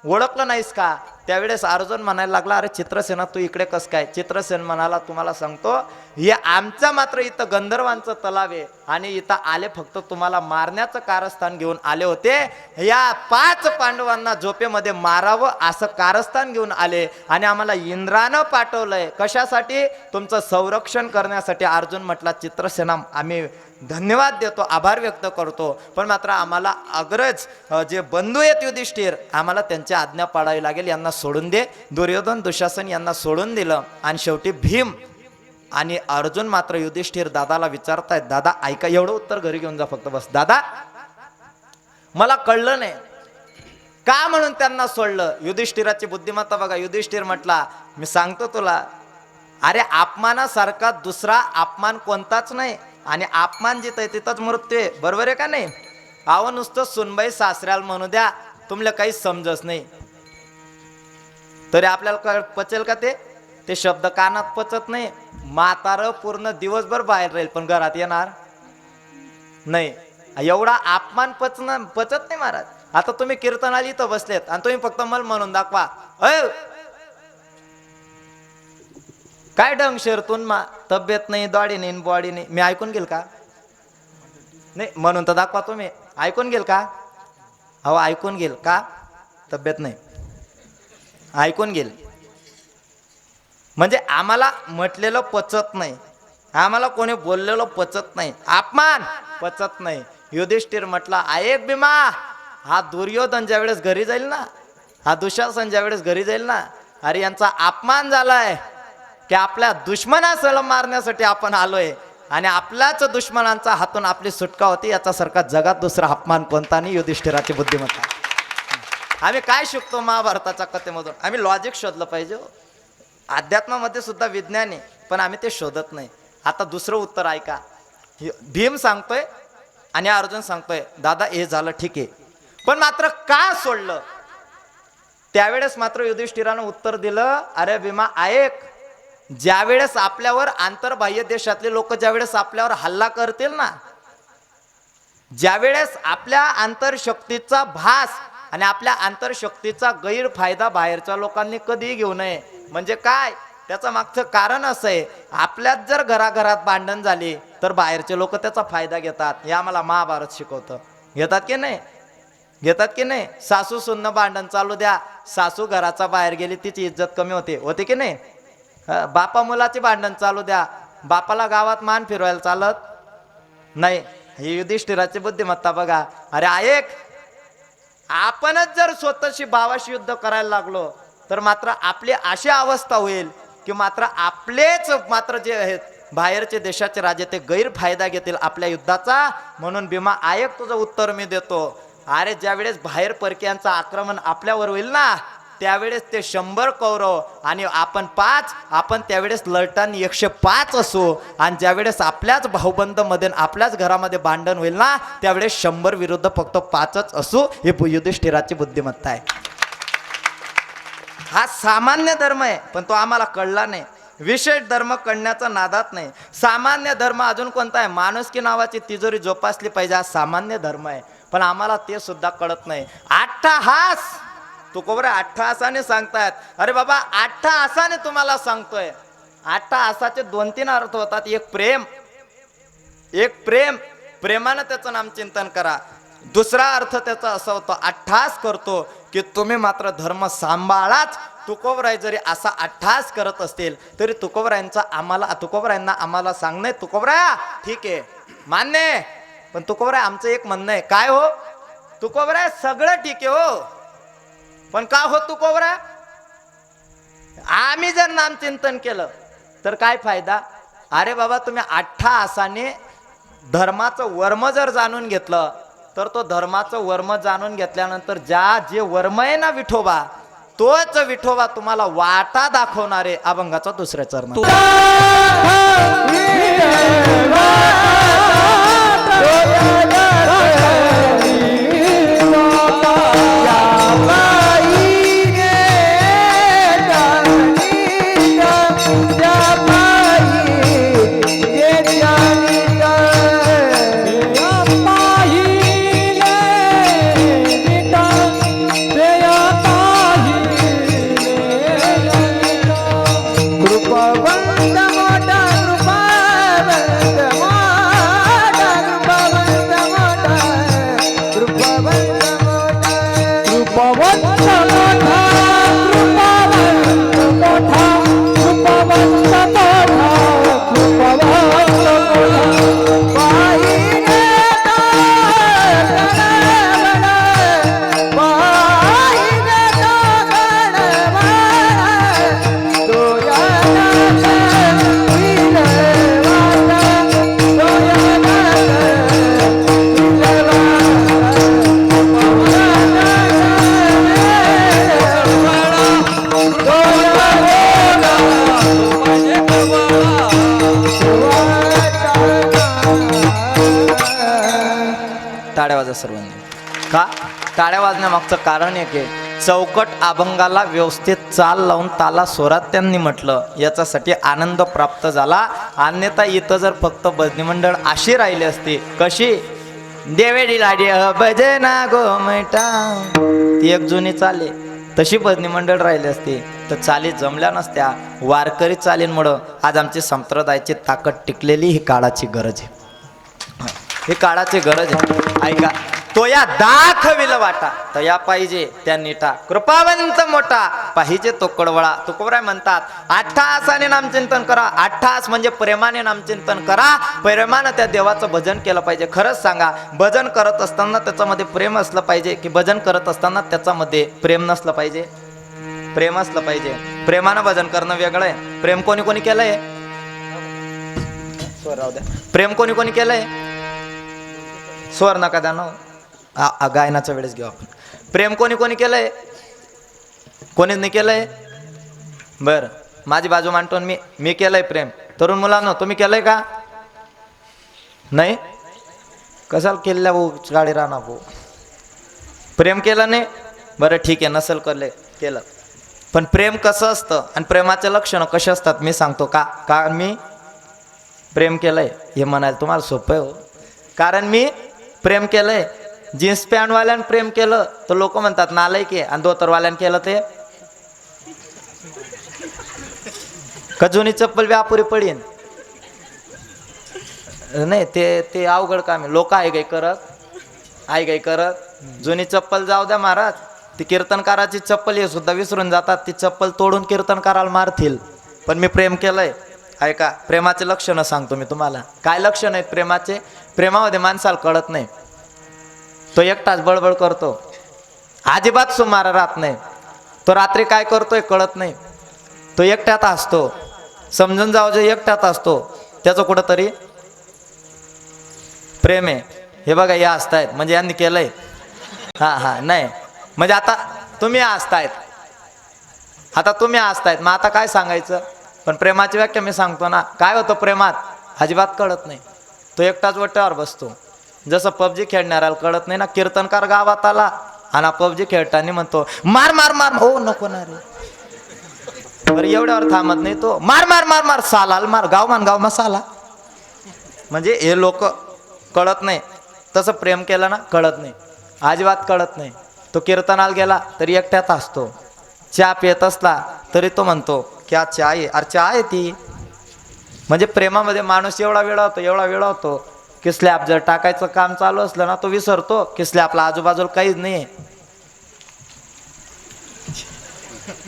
ओळखलं नाहीस का? त्यावेळेस अर्जुन म्हणायला लागला, अरे चित्रसेना तू इकडे कस काय? चित्रसेन म्हणाला, तुम्हाला सांगतो, हे आमचं मात्र इथं गंधर्वांचं तलाव आहे आणि इथं आले फक्त तुम्हाला मारण्याचं कारस्थान घेऊन आले होते. या 5 पांडवांना झोपेमध्ये मारावं असं कारस्थान घेऊन आले आणि आम्हाला इंद्रानं पाठवलंय. कशासाठी? तुमचं संरक्षण करण्यासाठी. अर्जुन म्हटला, चित्रसेना आम्ही धन्यवाद देतो, आभार व्यक्त करतो, पण मात्र आम्हाला अग्रज जे बंधू आहेत युधिष्ठिर, आम्हाला त्यांची आज्ञा पाळावी लागेल, यांना सोडून दे. दुर्योधन दुःशासन यांना सोडून दिलं आणि शेवटी भीम आणि अर्जुन मात्र युधिष्ठिर दादाला विचारतायत, दादा ऐका, एवढं उत्तर घरी घेऊन जा फक्त बस. दादा मला कळलं नाही का म्हणून त्यांना सोडलं. युधिष्ठिराची बुद्धिमत्ता बघा. युधिष्ठिर म्हटला, मी सांगतो तुला, अरे अपमानासारखा दुसरा अपमान कोणताच नाही आणि अपमान जिथं आहे तिथंच मृत्यू आहे. बरोबर आहे का नाही? अहो नुसतं सुनबाई सासऱ्याला म्हणू द्या, तुम्हाला काहीच समजत नाही, तरी आपल्याला पचेल का ते शब्द कानात पचत नाही. म्हातारं पूर्ण दिवसभर बाहेर राहील पण घरात येणार नाही. एवढा अपमान पचत नाही महाराज. आता तुम्ही कीर्तनाला इथं बसलेत आणि तुम्ही फक्त मला म्हणून दाखवा, काय डंग शेरतून मा तब्येत नाही, दाढी नाही, बॉडी नाही, मी ऐकून घेईल का? नाही म्हणून तर दाखवा. तुम्ही ऐकून घेईल का? अहो ऐकून घेईल का? तब्येत नाही ऐकून घेईल. म्हणजे आम्हाला म्हटलेलं पचत नाही, आम्हाला कोणी बोललेलं पचत नाही, अपमान पचत नाही. युधिष्ठिर म्हटला, ऐक भीमा, हा दुर्योधन ज्या वेळेस घरी जाईल ना, हा दुःशासन ज्या वेळेस घरी जाईल ना, अरे यांचा अपमान झालाय की आपल्या दुश्मनाला मारण्यासाठी आपण आलोय आणि आपल्याच दुश्मनांचा हातून आपली सुटका होती. याचा सारखा जगात दुसरा अपमान कोणता नाही. युधिष्ठिराची बुद्धिमत्ता. आम्ही काय शिकतो महाभारताच्या कथेमधून? आम्ही लॉजिक शोधलं पाहिजे. अध्यात्मामध्ये सुद्धा विज्ञान आहे पण आम्ही ते शोधत नाही. आता दुसरं उत्तर ऐका. भीम सांगतोय आणि अर्जुन सांगतोय, दादा हे झालं ठीक आहे, पण मात्र का सोडलं? त्यावेळेस मात्र युधिष्ठिरानं उत्तर दिलं, अरे भीमा ऐक, ज्यावेळेस आपल्यावर आंतरबाह्य देशातले लोक ज्यावेळेस आपल्यावर हल्ला करतील ना, ज्यावेळेस आपल्या आंतरशक्तीचा भास आणि आपल्या आंतरशक्तीचा गैरफायदा बाहेरच्या लोकांनी कधीही घेऊ नये. म्हणजे काय? त्याचं मागचं कारण असं आहे, आपल्यात जर घराघरात भांडण झाली तर बाहेरचे लोक त्याचा फायदा घेतात. हे आम्हाला महाभारत शिकवतं. घेतात की नाही? घेतात की नाही? सासू सुन्न भांडण चालू द्या, सासू घराचा बाहेर गेली तिची इज्जत कमी होते की नाही? बापा मुलाची भांडण चालू द्या, बापाला गावात मान फिरवायला चालत नाही. ही युधिष्ठिराची बुद्धिमत्ता बघा. अरे ऐक, आपणच जर स्वतःशी भावाशी युद्ध करायला लागलो तर मात्र आपली अशी अवस्था होईल की मात्र आपलेच मात्र जे आहेत बाहेरचे देशाचे राजे ते गैरफायदा घेतील आपल्या युद्धाचा. म्हणून भीमा ऐक, तुझं उत्तर मी देतो. अरे ज्यावेळेस बाहेर परक्यांचं आक्रमण आपल्यावर होईल ना, त्यावेळेस ते 100 कौरव आणि आपण 5, आपण त्यावेळेस लढताना 105 असू. आणि ज्यावेळेस आपल्याच भाऊबंदमध्ये आपल्याच घरामध्ये भांडण होईल ना, त्यावेळेस 100 विरुद्ध फक्त 5च असू. हे युधिष्ठिराची बुद्धिमत्ता आहे. हा सामान्य धर्म आहे पण तो आम्हाला कळला नाही. विशेष धर्म कळण्याचा नादात नाही. सामान्य धर्म अजून कोणता आहे? माणुसकी नावाची तिजोरी जोपासली पाहिजे, हा सामान्य धर्म आहे. पण आम्हाला ते सुद्धा कळत नाही. अट्टहास, तुकोबरे अट्टहासाने सांगतायत. अरे बाबा अट्टहासाने तुम्हाला सांगतोय. अट्टहासाचे 2-3 अर्थ होतात. एक प्रेम, प्रेमानं त्याचं नामचिंतन करा. दुसरा अर्थ त्याचा असा होतो, अट्टहास करतो की तुम्ही मात्र धर्म सांभाळाच. तुकोबराय जरी असा अट्टहास करत असतील तरी तुकोबरायांना आम्हाला सांगणे, तुकोबराया ठीक आहे मान्य, पण तुकोबराय आमचं एक म्हणणं आहे. काय हो? तुकोबराय सगळं ठीक आहे हो, पण का हो तुकोबराय, आम्ही जर नामचिंतन केलं तर काय फायदा? अरे बाबा तुम्ही अट्टहासाने धर्माचं वर्म जर जाणून घेतलं तर तो धर्माचं वर्म जाणून घेतल्यानंतर जे वर्म आहे ना विठोबा, तोच विठोबा तुम्हाला वाटा दाखवणारे अभंगाचा 2ऱ्या चरण. सर्वांनी. का टाळ्या वाजण्यामागचं कारण एक आहे, चौकट अभंगाला व्यवस्थित चाल लावून ताला स्वरात त्यांनी म्हटलं, याच्यासाठी आनंद प्राप्त झाला. अन्यथा इथं जर फक्त भजनी मंडळ अशी राहिली असती, कशी देवेडी लाडी भजना गोमटा, ती एक जुनी चाले, तशी भजनी मंडळ राहिली असती तर चाली जमल्या नसत्या. वारकरी चालींमुळं आज आमची संप्रदायाची ताकद टिकलेली, ही काळाची गरज आहे. ही काळाची गरज आहे. ऐका, तो या दाखविल वाटा तया पाहिजे त्या नीटा, कृपावंत मोठा पाहिजे तो कडवळा. तुकोबराय म्हणतात, अट्ठासाने नामचिंतन करा. अट्ठास म्हणजे प्रेमाने नामचिंतन करा, प्रेमानं त्या देवाचं भजन केलं पाहिजे. खरंच सांगा, भजन करत असताना त्याच्यामध्ये प्रेम असलं पाहिजे की भजन करत असताना त्याच्यामध्ये प्रेम नसलं पाहिजे? प्रेम असलं पाहिजे. प्रेमानं भजन करणं वेगळं आहे. प्रेम कोणी कोणी केलंय? स्वर राहू द्या. प्रेम कोणी कोणी केलंय? स्वर नका द्या ना, गायनाच्या वेळेस घेऊ आपण. प्रेम कोणी कोणी केलंय? कोणीच नाही केलंय. बरं, माझी बाजू मांडतो मी केलंय प्रेम. तरुण मुलांनो, तुम्ही केलंय का? नाही? कशाला केल्या भाऊ, गाडी राहणार भाऊ. प्रेम केलं नाही? बरं ठीक आहे, नसल केलं. पण प्रेम कसं असतं आणि प्रेमाचे लक्षणं कसे असतात मी सांगतो. का मी प्रेम केलंय हे म्हणायला तुम्हाला सोपं आहे हो. कारण मी प्रेम केलंय. जीन्स पॅन्टवाल्यानं प्रेम केलं तर लोक म्हणतात नालायक आहे, आणि धोतरवाल्यानं केलं ते का जुनी चप्पल बी अपुरी पडीन? नाही, ते अवघड काम आहे. लोक आहे काही करत जुनी चप्पल जाऊ द्या महाराज, ती कीर्तनकाराची चप्पल हे सुद्धा विसरून जातात. ती चप्पल तोडून कीर्तनकाराला मारतील. पण मी प्रेम केलंय. ऐका, प्रेमाचे लक्षणं सांगतो मी तुम्हाला. काय लक्षण आहेत प्रेमाचे? प्रेमामध्ये माणसाला कळत नाही, तो एकटाच बळबळ करतो, अजिबात सुमारा राहत नाही. तो रात्री काय करतोय कळत नाही, तो एकट्यात असतो. समजून जाऊ जे एकट्यात असतो, त्याचं कुठंतरी प्रेम आहे. हे बघा, या असतायत म्हणजे यांनी केलंय. हा नाही म्हणजे आता तुम्ही असतायत, मग आता काय सांगायचं? पण प्रेमाची व्याख्या मी सांगतो ना. काय होतं प्रेमात? अजिबात कळत नाही, तो एकटाच वट्यावर बसतो. जसं पबजी खेळणाऱ्याला कळत नाही ना. कीर्तनकार गावात आला आणि पबजी खेळताना म्हणतो मार मार मार, हो नको ना रे. बरं, एवढ्यावर थांबत नाही तो, मार मार मार मार, सालाल मार, गाव मसाला. म्हणजे हे लोक कळत नाही. तसं प्रेम केलं ना, कळत नाही, अजिबात कळत नाही. तो कीर्तनाला गेला तरी एकट्यात असतो. चहा पित असला तरी तो म्हणतो क्या चहा आहे? अरे चहा आहे ती. म्हणजे प्रेमामध्ये माणूस एवढा वेळा होतो की स्लॅब जर टाकायचं काम चालू असलं ना, तो विसरतो की स्लॅबला आजूबाजूला काहीच नाही.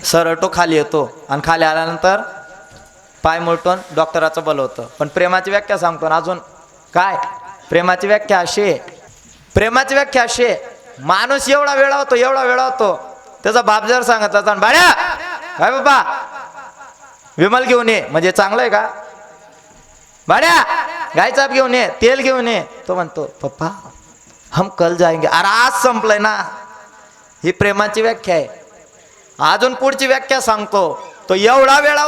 सरळ तो खाली येतो आणि खाली आल्यानंतर पाय मोडटून डॉक्टराचं बोलवतं. पण प्रेमाची व्याख्या सांगतो ना अजून काय. प्रेमाची व्याख्या अशी आहे, माणूस एवढा वेळा होतो, त्याचा बाप जर सांगत असता, बाळ्या काय बाबा विमल घेऊन ये, म्हणजे चांगलं आहे का? बाळ्या गायचाप घेऊन ये, तेल घेऊन ये, तो म्हणतो पप्पा हम कल जाएंगे. अरे आज संपलंय ना. ही प्रेमाची व्याख्या आहे. अजून पुढची व्याख्या सांगतो. तो एवढा वेळा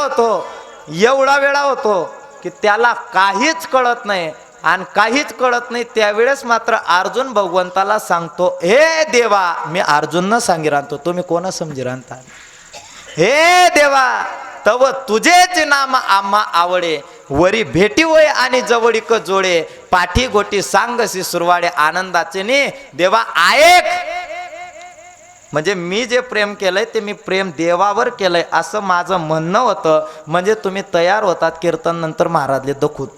होतो की त्याला काहीच कळत नाही, आणि काहीच कळत नाही. त्यावेळेस मात्र अर्जुन भगवंताला सांगतो, हे देवा, मी अर्जुन सांगी राहतो, तुम्ही कोण समजी राहता? हे देवा, तव तुझेच नाम आम्हा आवडे, वरी भेटी होय आणि जवळीक जोडे, पाठी गोटी सांगसी सुरवाडे आनंदाचे ने देवा ऐक. म्हणजे मी जे प्रेम केलंय ते मी प्रेम देवावर केलंय असं माझं म्हणणं होतं. म्हणजे तुम्ही तयार होतात कीर्तन नंतर महाराजले दखूत.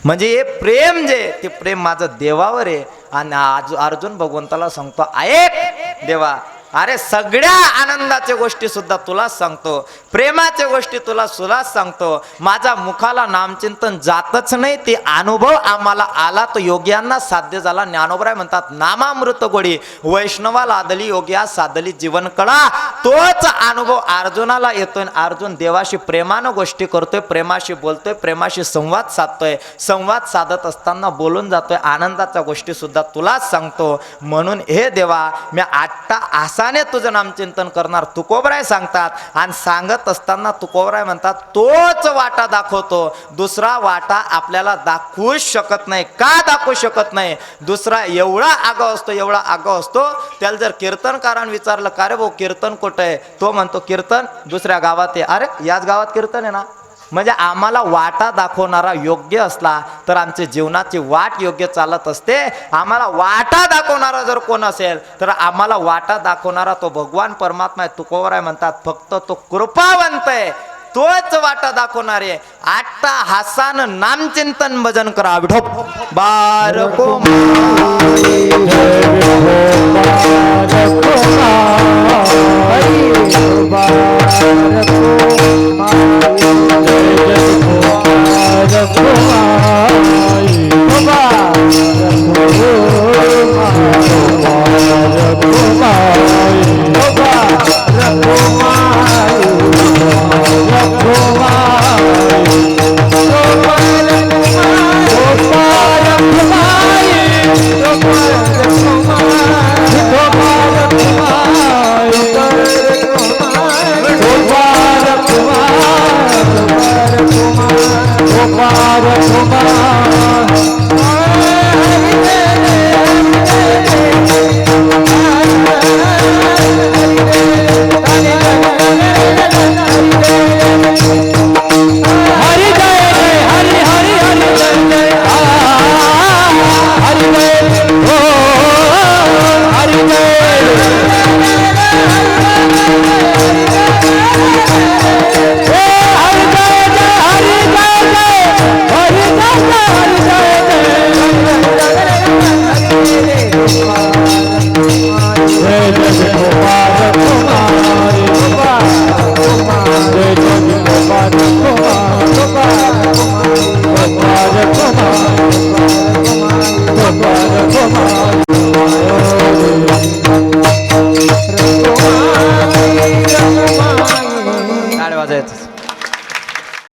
म्हणजे हे प्रेम ते प्रेम माझं देवावर आहे. आणि अर्जुन भगवंताला सांगतो ऐक देवा, अरे सगळ्या आनंदाच्या गोष्टी सुद्धा तुलाच सांगतो, प्रेमाच्या गोष्टी तुला सुलाच सांगतो. माझ्या मुखाला नामचिंतन जातच नाही, ते अनुभव आम्हाला आला तो योग्यांना साध्य झाला. ज्ञानोबराय म्हणतात नामामृत गोडी वैष्णवाला आदली योग्या साधली जीवन कळा. तोच अनुभव अर्जुनाला येतोय. अर्जुन देवाशी प्रेमानं गोष्टी करतोय, प्रेमाशी बोलतोय, प्रेमाशी संवाद साधतोय. संवाद साधत असताना बोलून जातोय. आनंदाच्या गोष्टी सुद्धा तुलाच सांगतो. म्हणून हे देवा, मी आत्ता असा माणसाने तुझं नामचिंतन करणार तुकोबराय सांगतात आणि सांगत असताना तुकोबराय म्हणतात तोच वाटा दाखवतो, दुसरा वाटा आपल्याला दाखवूच शकत नाही. का दाखवू शकत नाही? दुसरा एवढा आगाव असतो, एवढा आगाव असतो. त्याला जर कीर्तनकारानं विचारलं का रे भाऊ कीर्तन कुठं आहे, तो म्हणतो कीर्तन दुसऱ्या गावात आहे. अरे याच गावात कीर्तन आहे ना. म्हणजे आम्हाला वाटा दाखवणारा योग्य असला तर आमची जीवनाची वाट योग्य चालत असते. आम्हाला वाटा दाखवणारा जर कोण असेल तर आम्हाला वाटा दाखवणारा तो भगवान परमात्मा आहे. तुकोबराय म्हणतात फक्त तो कृपावंत आहे, तोच वाटा दाखवणारे. आट्टा हासान नामचिंतन भजन करा विठो बारको Kumar